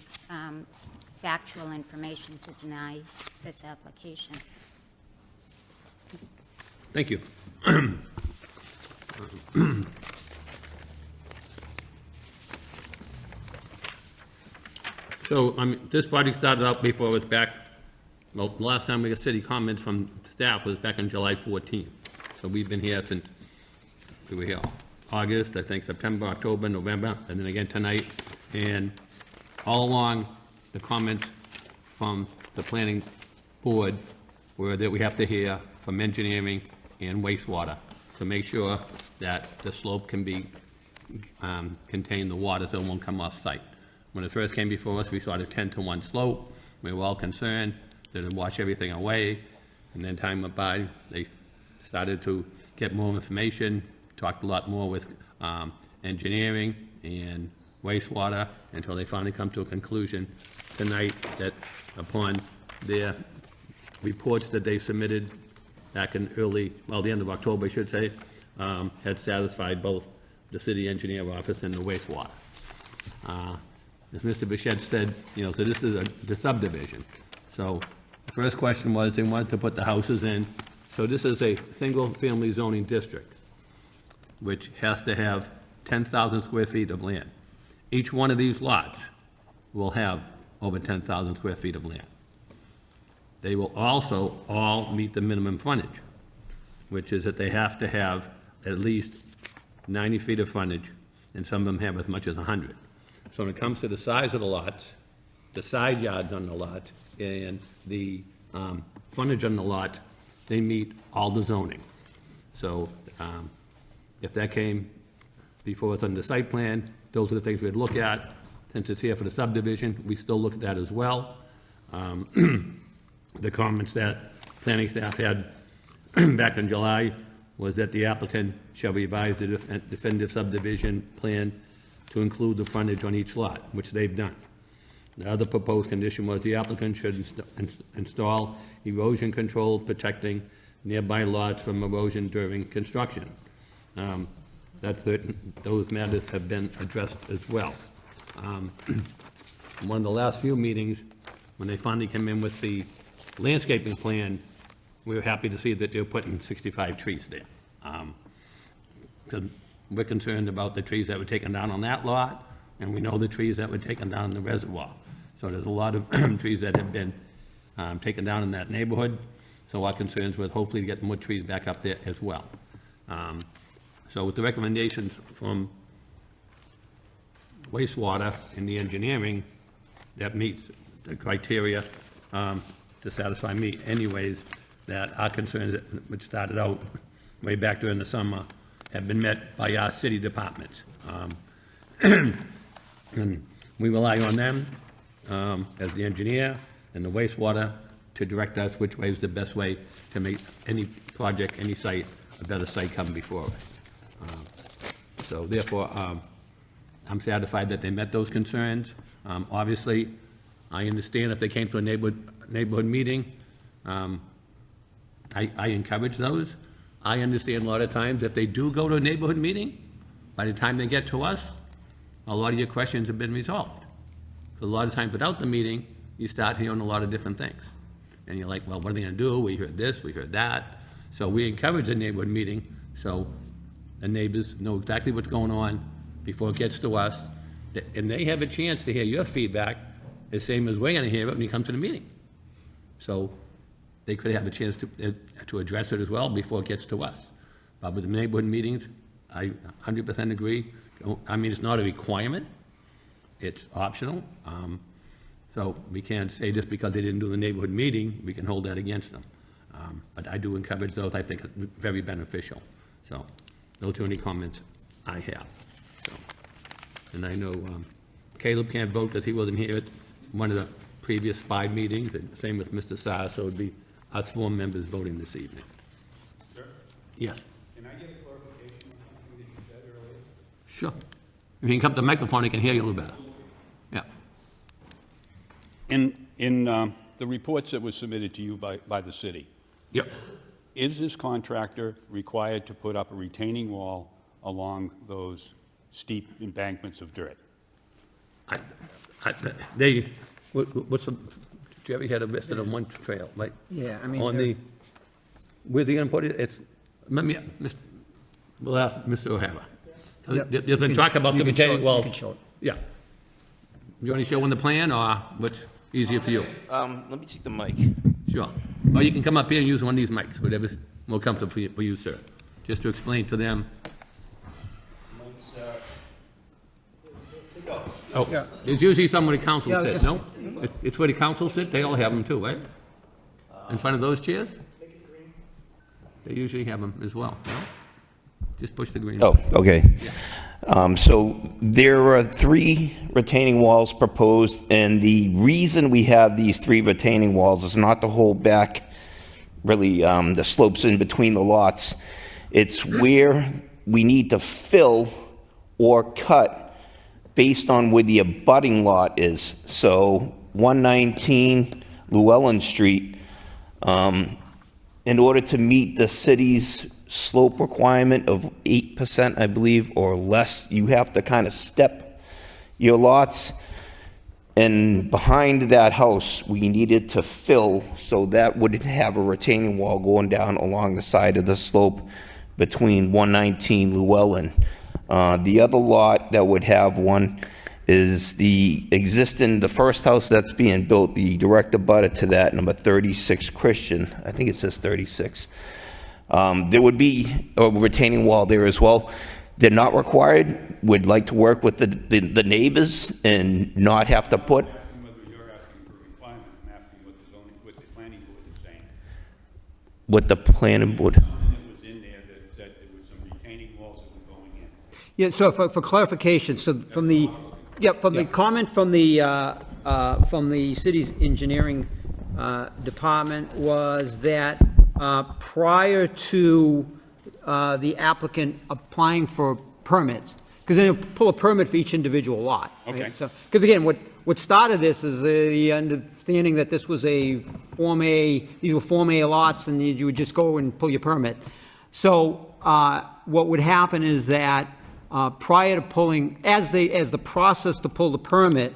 factual information to deny this application. Thank you. So, this project started out before it was back, well, the last time we got city comments from staff was back on July 14th. So we've been here since, we were here August, I think September, October, November, and then again tonight. And all along, the comments from the planning board were that we have to hear from engineering and wastewater to make sure that the slope can be, contain the water so it won't come off site. When it first came before us, we saw the 10-to-1 slope. We were all concerned that it'd wash everything away. And then time went by, they started to get more information, talked a lot more with engineering and wastewater until they finally come to a conclusion tonight that upon their reports that they submitted back in early, well, the end of October, I should say, had satisfied both the city engineer office and the wastewater. As Mr. Bichette said, so this is the subdivision. So the first question was they wanted to put the houses in. So this is a single-family zoning district, which has to have 10,000 square feet of land. Each one of these lots will have over 10,000 square feet of land. They will also all meet the minimum frontage, which is that they have to have at least 90 feet of frontage, and some of them have as much as 100. So when it comes to the size of the lots, the side yards on the lot, and the frontage on the lot, they meet all the zoning. So if that came before us on the site plan, those are the things we'd look at. Since it's here for the subdivision, we still look at that as well. The comments that planning staff had back in July was that the applicant shall revise the definitive subdivision plan to include the frontage on each lot, which they've done. The other proposed condition was the applicant should install erosion control protecting nearby lots from erosion during construction. Those matters have been addressed as well. One of the last few meetings, when they finally came in with the landscaping plan, we were happy to see that they're putting 65 trees there. Because we're concerned about the trees that were taken down on that lot, and we know the trees that were taken down in the reservoir. So there's a lot of trees that have been taken down in that neighborhood. So our concerns with hopefully getting more trees back up there as well. So with the recommendations from wastewater and the engineering that meets the criteria to satisfy me anyways, that our concerns, which started out way back during the summer, have been met by our city departments. And we rely on them as the engineer and the wastewater to direct us which way is the best way to make any project, any site, a better site come before us. So therefore, I'm satisfied that they met those concerns. Obviously, I understand if they came to a neighborhood meeting, I encourage those. I understand a lot of times if they do go to a neighborhood meeting, by the time they get to us, a lot of your questions have been resolved. A lot of times without the meeting, you start hearing a lot of different things. And you're like, well, what are they gonna do? We heard this, we heard that. So we encourage a neighborhood meeting, so the neighbors know exactly what's going on before it gets to us. And they have a chance to hear your feedback, the same as we're gonna hear it when you come to the meeting. So they could have a chance to address it as well before it gets to us. But with the neighborhood meetings, I 100% agree. I mean, it's not a requirement, it's optional. So we can't say just because they didn't do the neighborhood meeting, we can hold that against them. But I do encourage those, I think it's very beneficial. So those are any comments I have. So, and I know Caleb can't vote because he wasn't here at one of the previous 5 meetings, and same with Mr. Saar, so it'd be us 4 members voting this evening. Sir? Yes, Can I get a clarification on something that you said earlier? sure. If you can come to the microphone, I can hear you a little better. Yeah. In the reports that were submitted to you by the city, Yep. is this contractor required to put up a retaining wall along those steep embankments of dirt? What's the, Jerry had a listed on one trail, like, Yeah, I mean, on the, where's he gonna put it? It's, let me, we'll ask Mr. O'Hara. Yep. There's been talk about the You can show retaining it, walls. You can show it. Yeah. You want to show on the plan, or what's easier for you? Let me take the mic. Sure. Or you can come up here and use one of these mics, whatever's more comfortable for you, sir, just to explain to them. Oh, Yeah. there's usually somewhere the council Yeah, sits, no? It's where the council sit, they all have them too, right? In front of those chairs? They usually have them as well, no? Just push the green. Oh, okay. So there are 3 retaining walls proposed, and the reason we have these 3 retaining walls is not to hold back really the slopes in between the lots. It's where we need to fill or cut based on where the abutting lot is. So 119 Llewellyn Street, in order to meet the city's slope requirement of 8%, I believe, or less, you have to kind of step your lots. And behind that house, we needed to fill, so that would have a retaining wall going down along the side of the slope between 119 Llewellyn. The other lot that would have one is the first house that's being built, the direct abutter to that, number 36 Christian. I think it says 36. There would be a retaining wall there as well. They're not required. We'd like to work with the neighbors and not have to put. I'm asking whether you're asking for a requirement. I'm asking what the planning board is saying. What the planning board. Something that was in there that said there was some retaining walls that were going in. Yeah, so for clarification, so from the, comment from the city's engineering department was that prior to the applicant applying for permits, because they pull a permit for each individual lot. right? Okay. So, because again, what started this is the understanding that this was a Form A, these were Form A lots, and you would just go and pull your permit. So what would happen is that prior to pulling, as the process to pull the permit,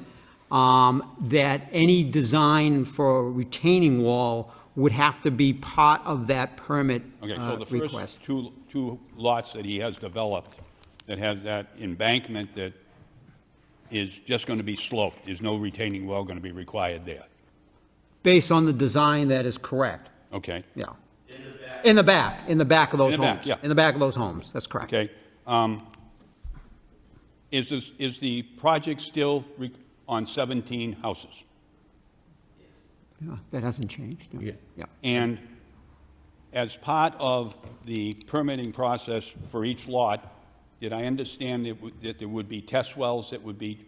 that any design for a retaining wall would have to be part of that permit Okay, so the request. first two lots that he has developed that has that embankment that is just going to be sloped, there's no retaining wall going to be required there. Based on the design that is correct, Okay, yeah. In the back of those In the back, homes. yeah. In the back of those homes, that's correct. okay. is the project still on 17 houses? Yeah, that hasn't changed. Yeah. Yeah. And as part of the permitting process for each lot, did I understand that there would be test wells that would be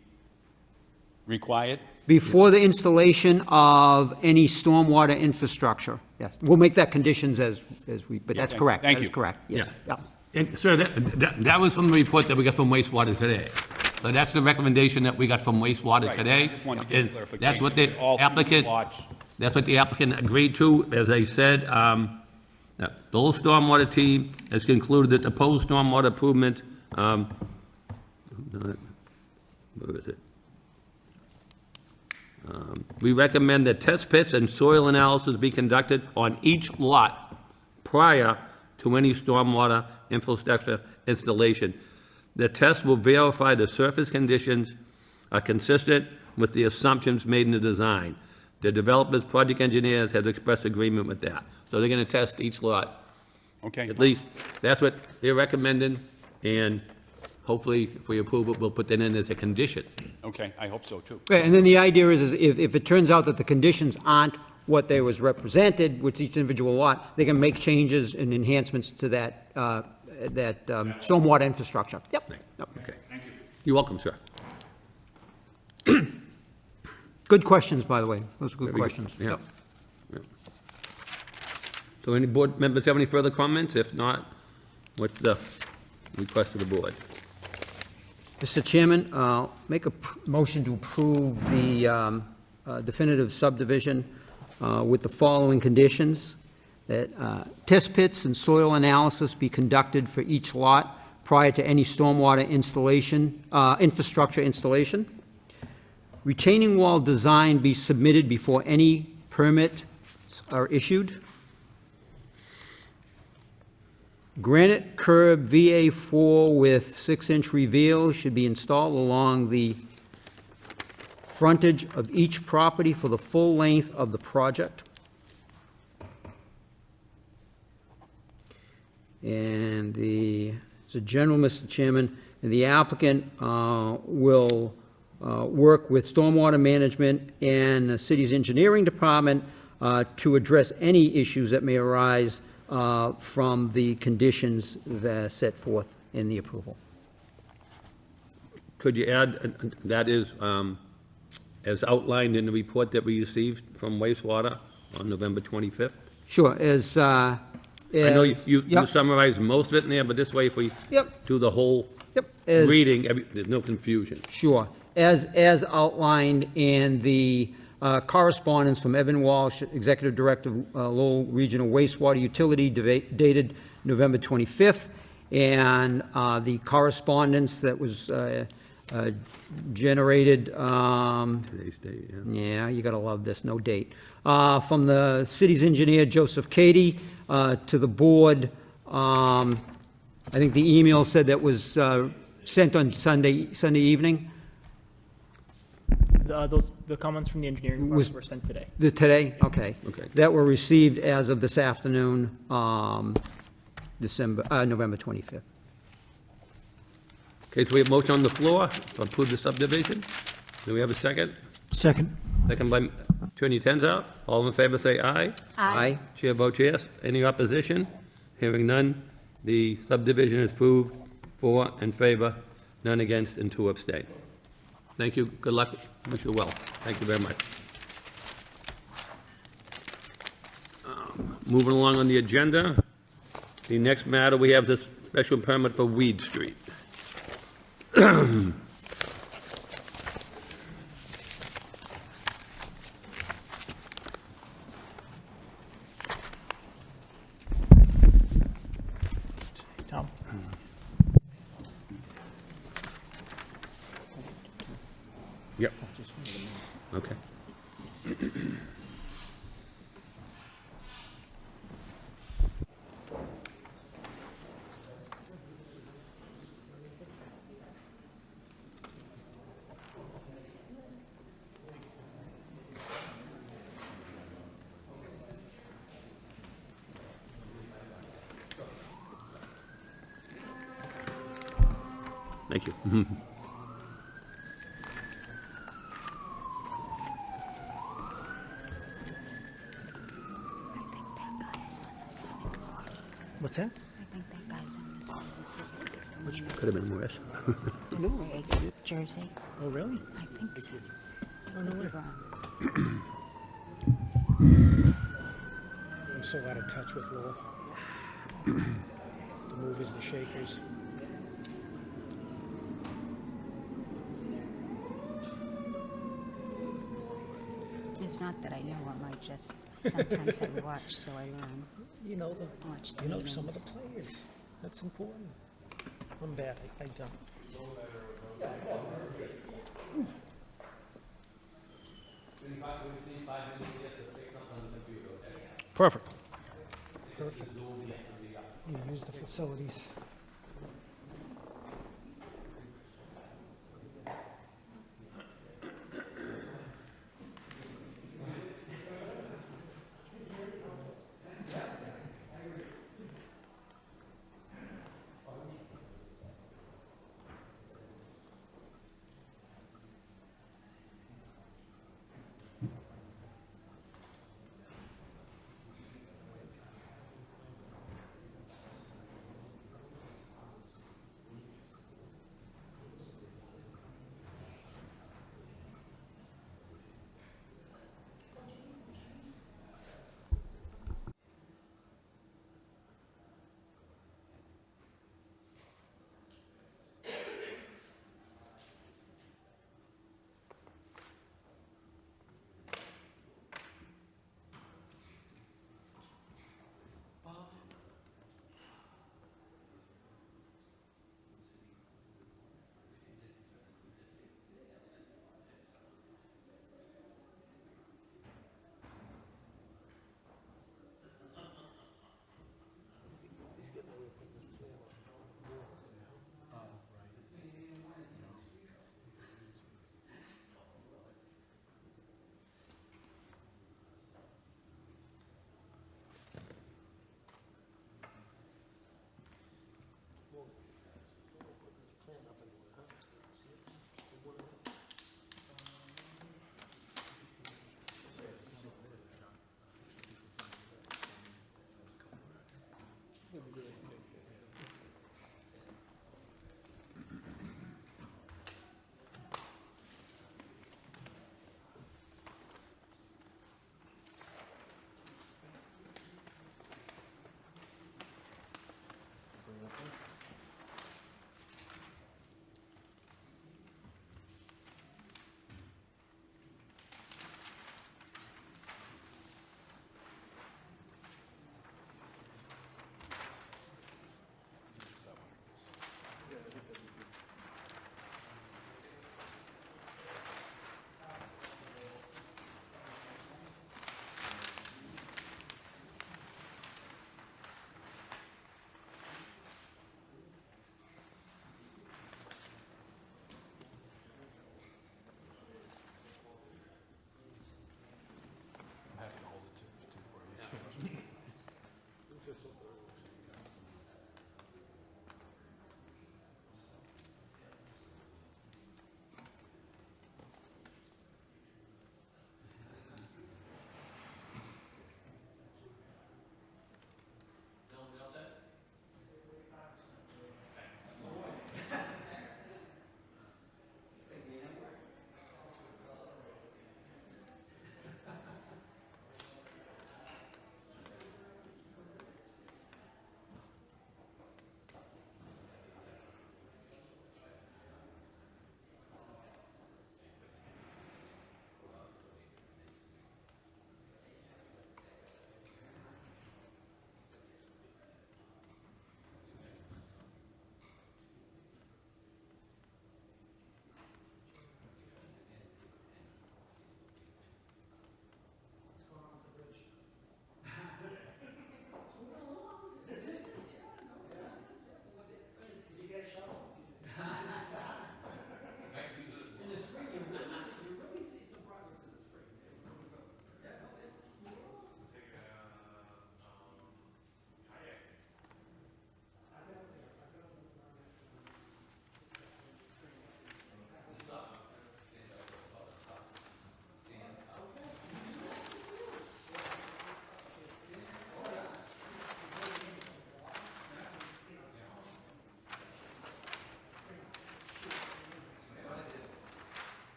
required? Before the installation of any stormwater infrastructure, yes. We'll make that conditions as we, but that's correct. Thank That is you. correct, yes. Yeah. And, sir, that was from the report that we got from wastewater today. So that's the recommendation that we got from wastewater Right, today. I just wanted to get And clarification. that's what the All three applicant, lots. that's what the applicant agreed to, as I said. The Lowell Stormwater team has concluded that the proposed stormwater improvement, where is it? We recommend that test pits and soil analysis be conducted on each lot prior to any stormwater infrastructure installation. The test will verify the surface conditions are consistent with the assumptions made in the design. The developers, project engineers have expressed agreement with that. So they're gonna test each lot. Okay. At least, that's what they're recommending, and hopefully, if we approve it, we'll put that in as a condition. Okay, I hope so, too. Right, and then the idea is if it turns out that the conditions aren't what they was represented with each individual lot, they can make changes and enhancements to that, stormwater infrastructure. Yep. Okay. You're welcome, sir. Good questions, by the way. Those are good Very good. questions. Yeah. Yep. Yeah. So any board members have any further comments? If not, what's the request of the board? Mr. Chairman, make a motion to approve the definitive subdivision with the following conditions: that test pits and soil analysis be conducted for each lot prior to any stormwater installation, infrastructure installation. Retaining wall design be submitted before any permits are issued. Granite curb VA4 with 6-inch reveal should be installed along the frontage of each property for the full length of the project. And it's a general, Mr. Chairman, and the applicant will work with stormwater management and the city's engineering department to address any issues that may arise from the conditions that set forth in the approval. Could you add, that is, as outlined in the report that we received from wastewater on November 25th? Sure, as... I know you Yep. summarized most of it in there, but this way, if we Yep. do the whole Yep, as- reading, there's no confusion. Sure. As outlined in the correspondence from Evan Walsh, Executive Director of Lowell Regional Wastewater Utility, dated November 25th, and the correspondence that was generated, Today's date, yeah. yeah, you gotta love this, no date, from the city's engineer, Joseph Cady, to the board. I think the email said that was sent on Sunday evening. The comments from the engineering department were sent today. Today? Okay. Okay. That were received as of this afternoon, November 25th. Okay, so we have motion on the floor to approve the subdivision. Do we have a second? Second. Second by Attorney Tenza. All in favor, say aye. Aye. Chair votes yes. Any opposition? Hearing none, the subdivision is approved, 4 in favor, none against, and 2 abstain. Thank you. Good luck. Wish you well. Thank you very much. Moving along on the agenda, the next matter, we have this special permit for Weed Street. Tom? Yep. Okay. Thank you. What's that? I think that guy's on the side. Could have been worse. Jersey. Oh, really? I think so. Oh, no way. Wrong. I'm so out of touch with Lowell. The movers, the shakers. It's not that I know him, I just, sometimes I watch, so I learn. You know Watch the you know some of meetings. the players. That's important. I'm bad. I don't. Perfect. Perfect. You use the facilities.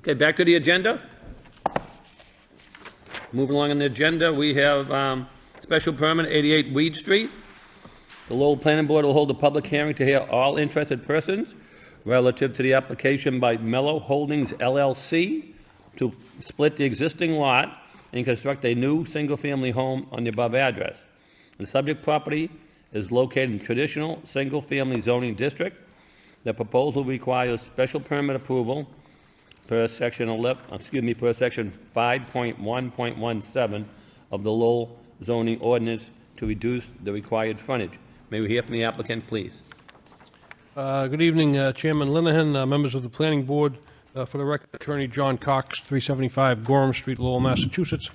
Okay, back to the agenda. Moving along on the agenda, we have special permit 88 Weed Street. The Lowell Planning Board will hold a public hearing to hear all interested persons relative to the application by Mellow Holdings LLC to split the existing lot and construct a new single-family home on the above address. The subject property is located in traditional single-family zoning district. The proposal requires special permit approval per section 5.1.17 of the Lowell zoning ordinance to reduce the required frontage. May we hear from the applicant, please? Good evening, Chairman Linehan, members of the Planning Board. For the record, Attorney John Cox, 375 Gorham Street, Lowell, Massachusetts.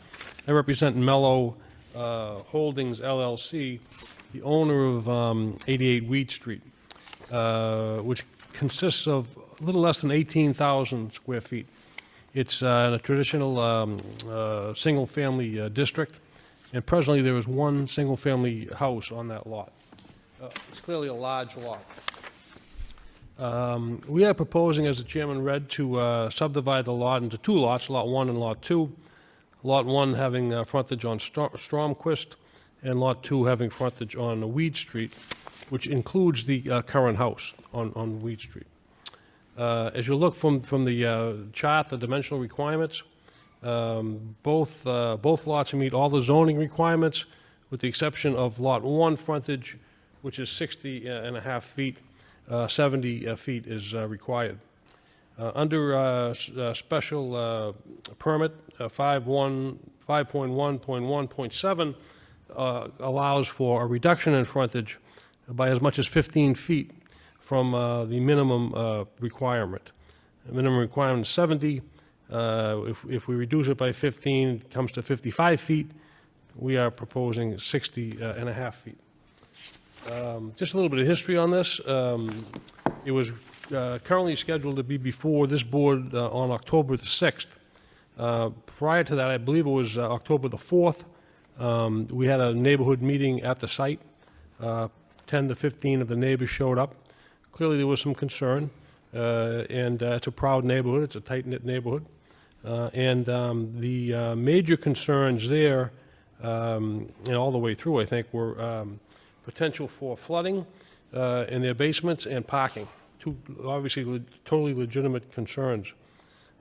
I represent Mellow Holdings LLC, the owner of 88 Weed Street, which consists of a little less than 18,000 square feet. It's in a traditional single-family district, and presently there is one single-family house on that lot. It's clearly a large lot. We are proposing, as the chairman read, to subdivide the lot into two lots, Lot 1 and Lot 2. Lot 1 having frontage on Stromquist, and Lot 2 having frontage on Weed Street, which includes the current house on Weed Street. As you look from the chart, the dimensional requirements, both lots meet all the zoning requirements, with the exception of Lot 1 frontage, which is 60 and a half feet. 70 feet is required. Under special permit 5.1.1.7 allows for a reduction in frontage by as much as 15 feet from the minimum requirement. The minimum requirement is 70. If we reduce it by 15, it comes to 55 feet. We are proposing 60 and a half feet. Just a little bit of history on this. It was currently scheduled to be before this board on October the 6th. Prior to that, I believe it was October the 4th, we had a neighborhood meeting at the site. 10 to 15 of the neighbors showed up. Clearly, there was some concern, and it's a proud neighborhood. It's a tight-knit neighborhood. The major concerns there, and all the way through, I think, were potential for flooding in their basements and parking. Two obviously totally legitimate concerns.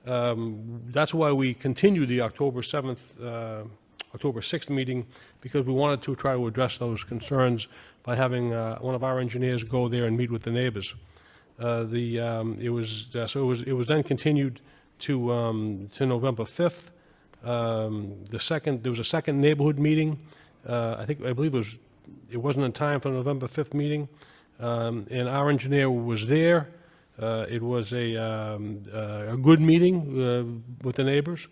That's why we continued the October 6th meeting, because we wanted to try to address those concerns by having one of our engineers go there and meet with the neighbors. It was then continued to November 5th. There was a second neighborhood meeting. I believe it wasn't in time for the November 5th meeting, and our engineer was there. It was a good meeting with the neighbors,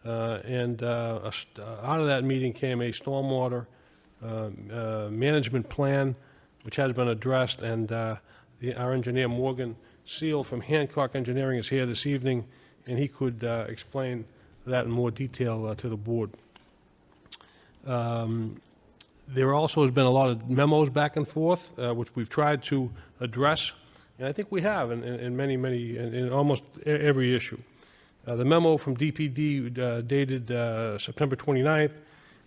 and out of that meeting came a stormwater management plan, which has been addressed, and our engineer, Morgan Seal from Hancock Engineering, is here this evening, and he could explain that in more detail to the board. There also has been a lot of memos back and forth, which we've tried to address, and I think we have in almost every issue. The memo from DPD dated September 29th.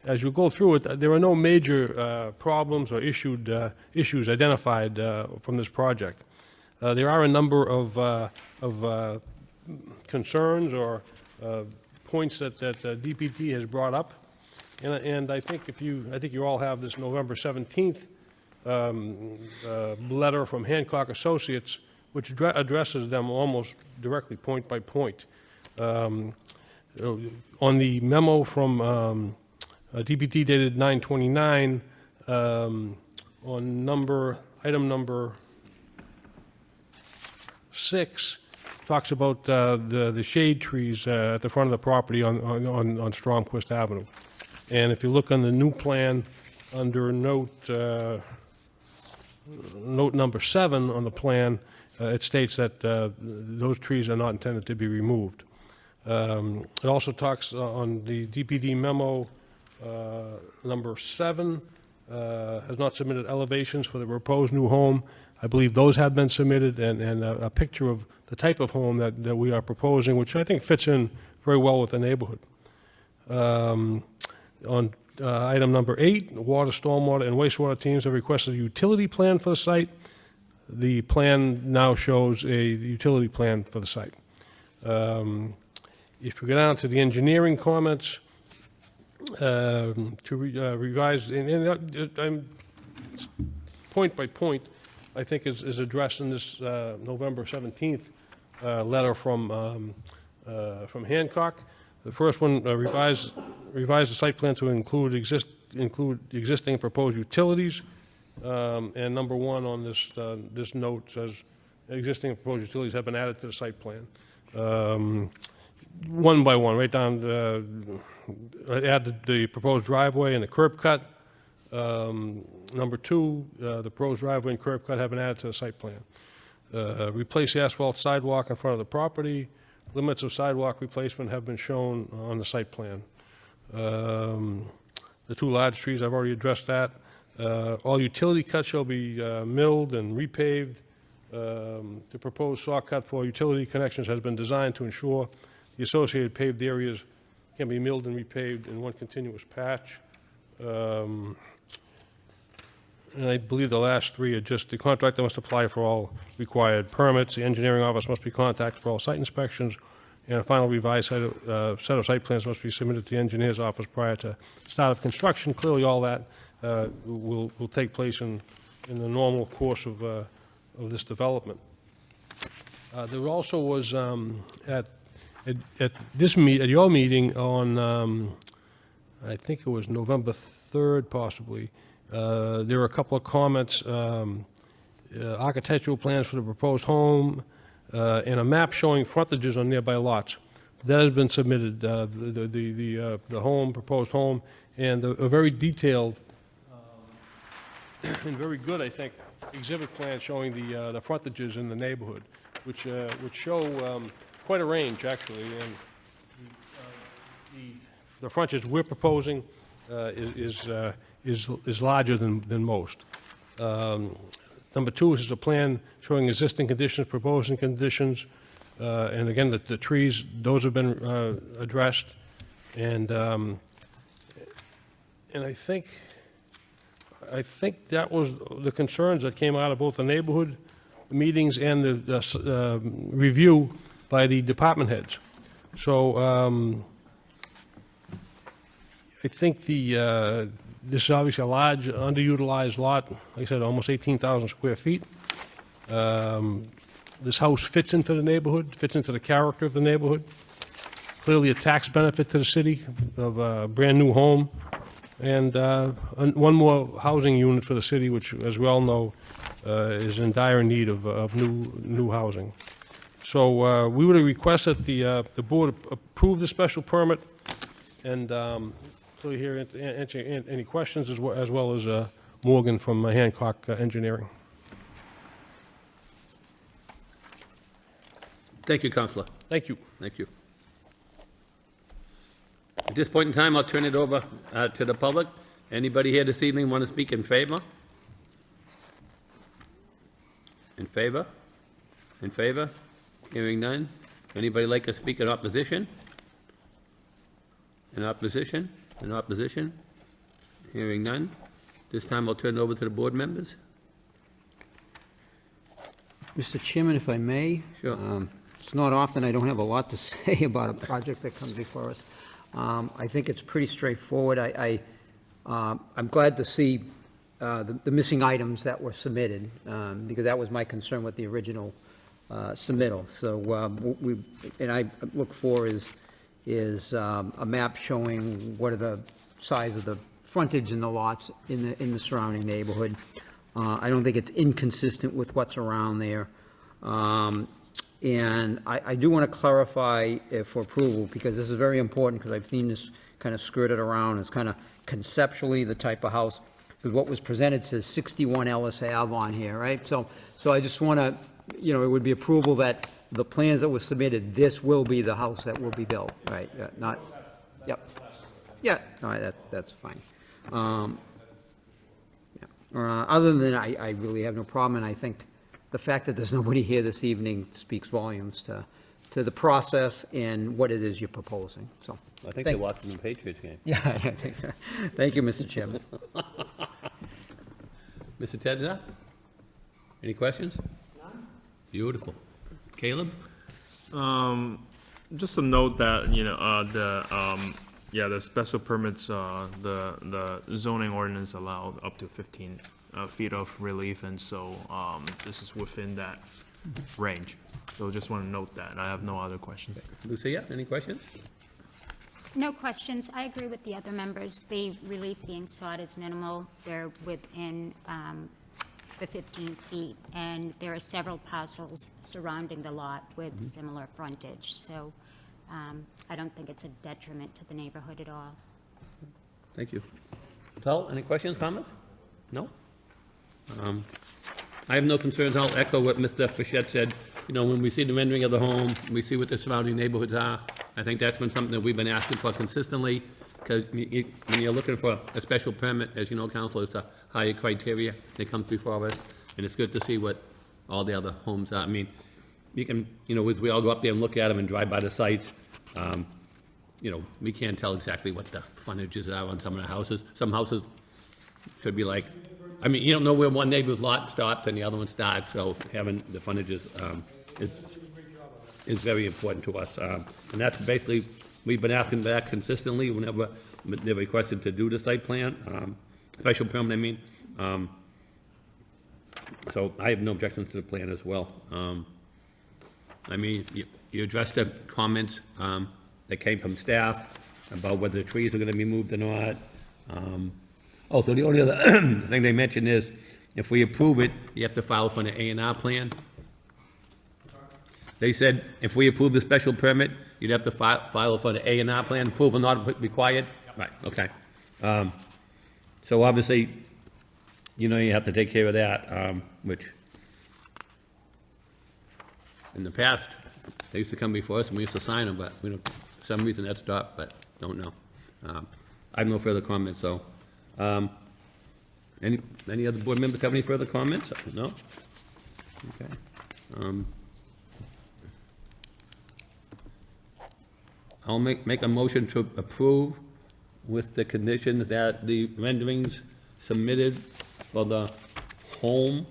As you go through it, there are no major problems or issues identified from this project. There are a number of concerns or points that DPD has brought up. And I think you all have this November 17th letter from Hancock Associates, which addresses them almost directly, point by point. On the memo from DPT dated 9/29, on item number 6, talks about the shade trees at the front of the property on Stromquist Avenue. And if you look on the new plan, under note number 7 on the plan, it states that those trees are not intended to be removed. It also talks on the DPD memo number 7, has not submitted elevations for the proposed new home. I believe those have been submitted, and a picture of the type of home that we are proposing, which I think fits in very well with the neighborhood. On item number 8, water, stormwater, and wastewater teams have requested a utility plan for the site. The plan now shows a utility plan for the site. If we go down to the engineering comments, to revise, I'm point by point, I think is addressed in this November 17th letter from Hancock. The first one, revise the site plan to include existing and proposed utilities. And number 1 on this note says, existing and proposed utilities have been added to the site plan. One by one, right down, add the proposed driveway and the curb cut. Number 2, the proposed driveway and curb cut have been added to the site plan. Replace the asphalt sidewalk in front of the property. Limits of sidewalk replacement have been shown on the site plan. The 2 large trees, I've already addressed that. All utility cuts shall be milled and repaved. The proposed saw cut for utility connections has been designed to ensure the associated paved areas can be milled and repaved in one continuous patch. And I believe the last 3 are just the contractor must apply for all required permits. The engineering office must be contacted for all site inspections. And a final revised set of site plans must be submitted to the engineer's office prior to start of construction. Clearly, all that will take place in the normal course of this development. There also was at your meeting on I think it was November 3rd, possibly. There were a couple of comments, architectural plans for the proposed home, and a map showing frontages on nearby lots. That has been submitted, the home, proposed home, and a very detailed and very good, I think, exhibit plan showing the frontages in the neighborhood, which show quite a range, actually. And the frontage we're proposing is larger than most. Number 2 is a plan showing existing conditions, proposing conditions, and again, the trees, those have been addressed. And I think that was the concerns that came out of both the neighborhood meetings and the review by the department heads. So I think this is obviously a large, underutilized lot. Like I said, almost 18,000 square feet. This house fits into the neighborhood, fits into the character of the neighborhood. Clearly a tax benefit to the city of a brand-new home. And one more housing unit for the city, which, as we all know, is in dire need of new housing. So we would request that the board approve the special permit, and so here answer any questions as well as Morgan from Hancock Engineering. Thank you, Counselor. Thank you. Thank you. At this point in time, I'll turn it over to the public. Anybody here this evening want to speak in favor? In favor? In favor? Hearing none. Anybody like to speak in opposition? In opposition? In opposition? Hearing none. This time I'll turn it over to the board members. Mr. Chairman, if I may? Sure. It's not often I don't have a lot to say about a project that comes before us. I think it's pretty straightforward. I'm glad to see the missing items that were submitted, because that was my concern with the original submittal. So and I look for is a map showing what are the size of the frontage in the lots in the surrounding neighborhood. I don't think it's inconsistent with what's around there. And I do want to clarify for approval, because this is very important, because I've seen this kind of skirted around. It's kind of conceptually the type of house, because what was presented says 61 Ellis Ave on here, right? So I just want to, it would be approval that the plans that were submitted, this will be the house that will be built, right? Not, yep. Yeah, no, that's fine. Other than that, I really have no problem, and I think the fact that there's nobody here this evening speaks volumes to the process and what it is you're proposing, so. I think they're watching the Patriots game. Yeah, I think so. Thank you, Mr. Chairman. Mr. Tedza? Any questions? None. Beautiful. Caleb? Just a note that, the special permits, the zoning ordinance allowed up to 15 feet of relief, and so, this is within that range. So just want to note that. I have no other questions. Lucia, any questions? No questions. I agree with the other members. The relief being sought is minimal. They're within the 15 feet, and there are several parcels surrounding the lot with similar frontage. So I don't think it's a detriment to the neighborhood at all. Thank you. Tal, any questions, comments? No? I have no concerns. I'll echo what Mr. Fischett said. When we see the rendering of the home, we see what the surrounding neighborhoods are. I think that's been something that we've been asking for consistently, because when you're looking for a special permit, as you know, Council, it's a higher criteria that comes before us, and it's good to see what all the other homes are. I mean, you can, as we all go up there and look at them and drive by the sites, we can't tell exactly what the frontages are on some of the houses. Some houses could be like, you don't know where one neighbor's lot stops and the other one starts, so having the frontages is very important to us. And that's basically, we've been asking that consistently whenever they're requested to do the site plan, special permit, so I have no objections to the plan as well. You addressed the comments that came from staff about whether the trees are gonna be moved or not. So the only other thing they mentioned is, if we approve it, you have to file for an A&R plan. They said, if we approve the special permit, you'd have to file for an A&R plan, approval not required? Right, okay. So obviously, you have to take care of that, which, in the past, they used to come before us and we used to sign them, but for some reason that stopped, but don't know. I have no further comments, so. Any other board members have any further comments? No? Okay. I'll make a motion to approve with the condition that the renderings submitted for the home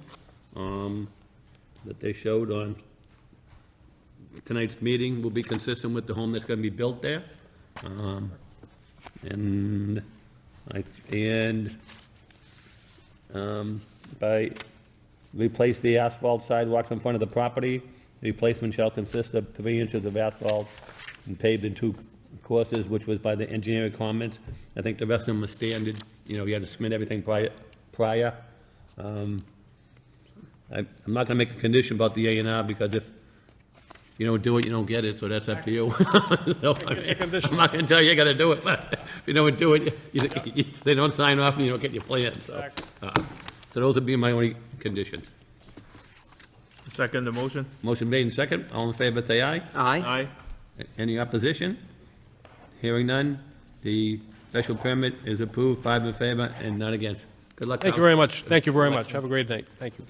that they showed on tonight's meeting will be consistent with the home that's going to be built there. By replace the asphalt sidewalks in front of the property, the replacement shall consist of 3 inches of asphalt and paved in 2 courses, which was by the engineering comments. I think the rest of them are standard. You had to submit everything prior. I'm not gonna make a condition about the A&R, because if you don't do it, you don't get it, so that's up to you. So, I'm not gonna tell you gotta do it, but if you don't do it, they don't sign off and you don't get your plan, so. So those would be my only conditions. Second the motion? Motion made and second. All in favor, say aye. Aye. Aye. Any opposition? Hearing none, the special permit is approved, 5 in favor and none against. Good luck, Thank you Tom. very much. Thank you very much. Have a great night. Thank you.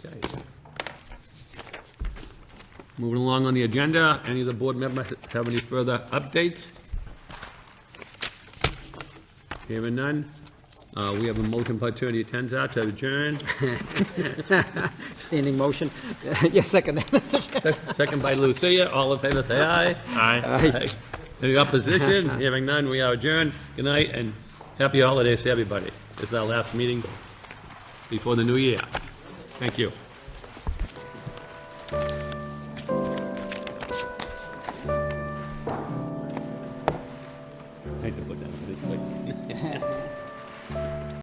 Moving along on the agenda, any of the board members have any further updates? Hearing none, we have a motion by Attorney Tenza to adjourn, Standing motion. Yes, second, Mr. Chairman. second by Lucia. All in favor, say aye. Aye. Any opposition? Hearing none, we are adjourned. Good night and happy holidays to everybody. This is our last meeting before the new year. Thank you. I hate to put that on this, like.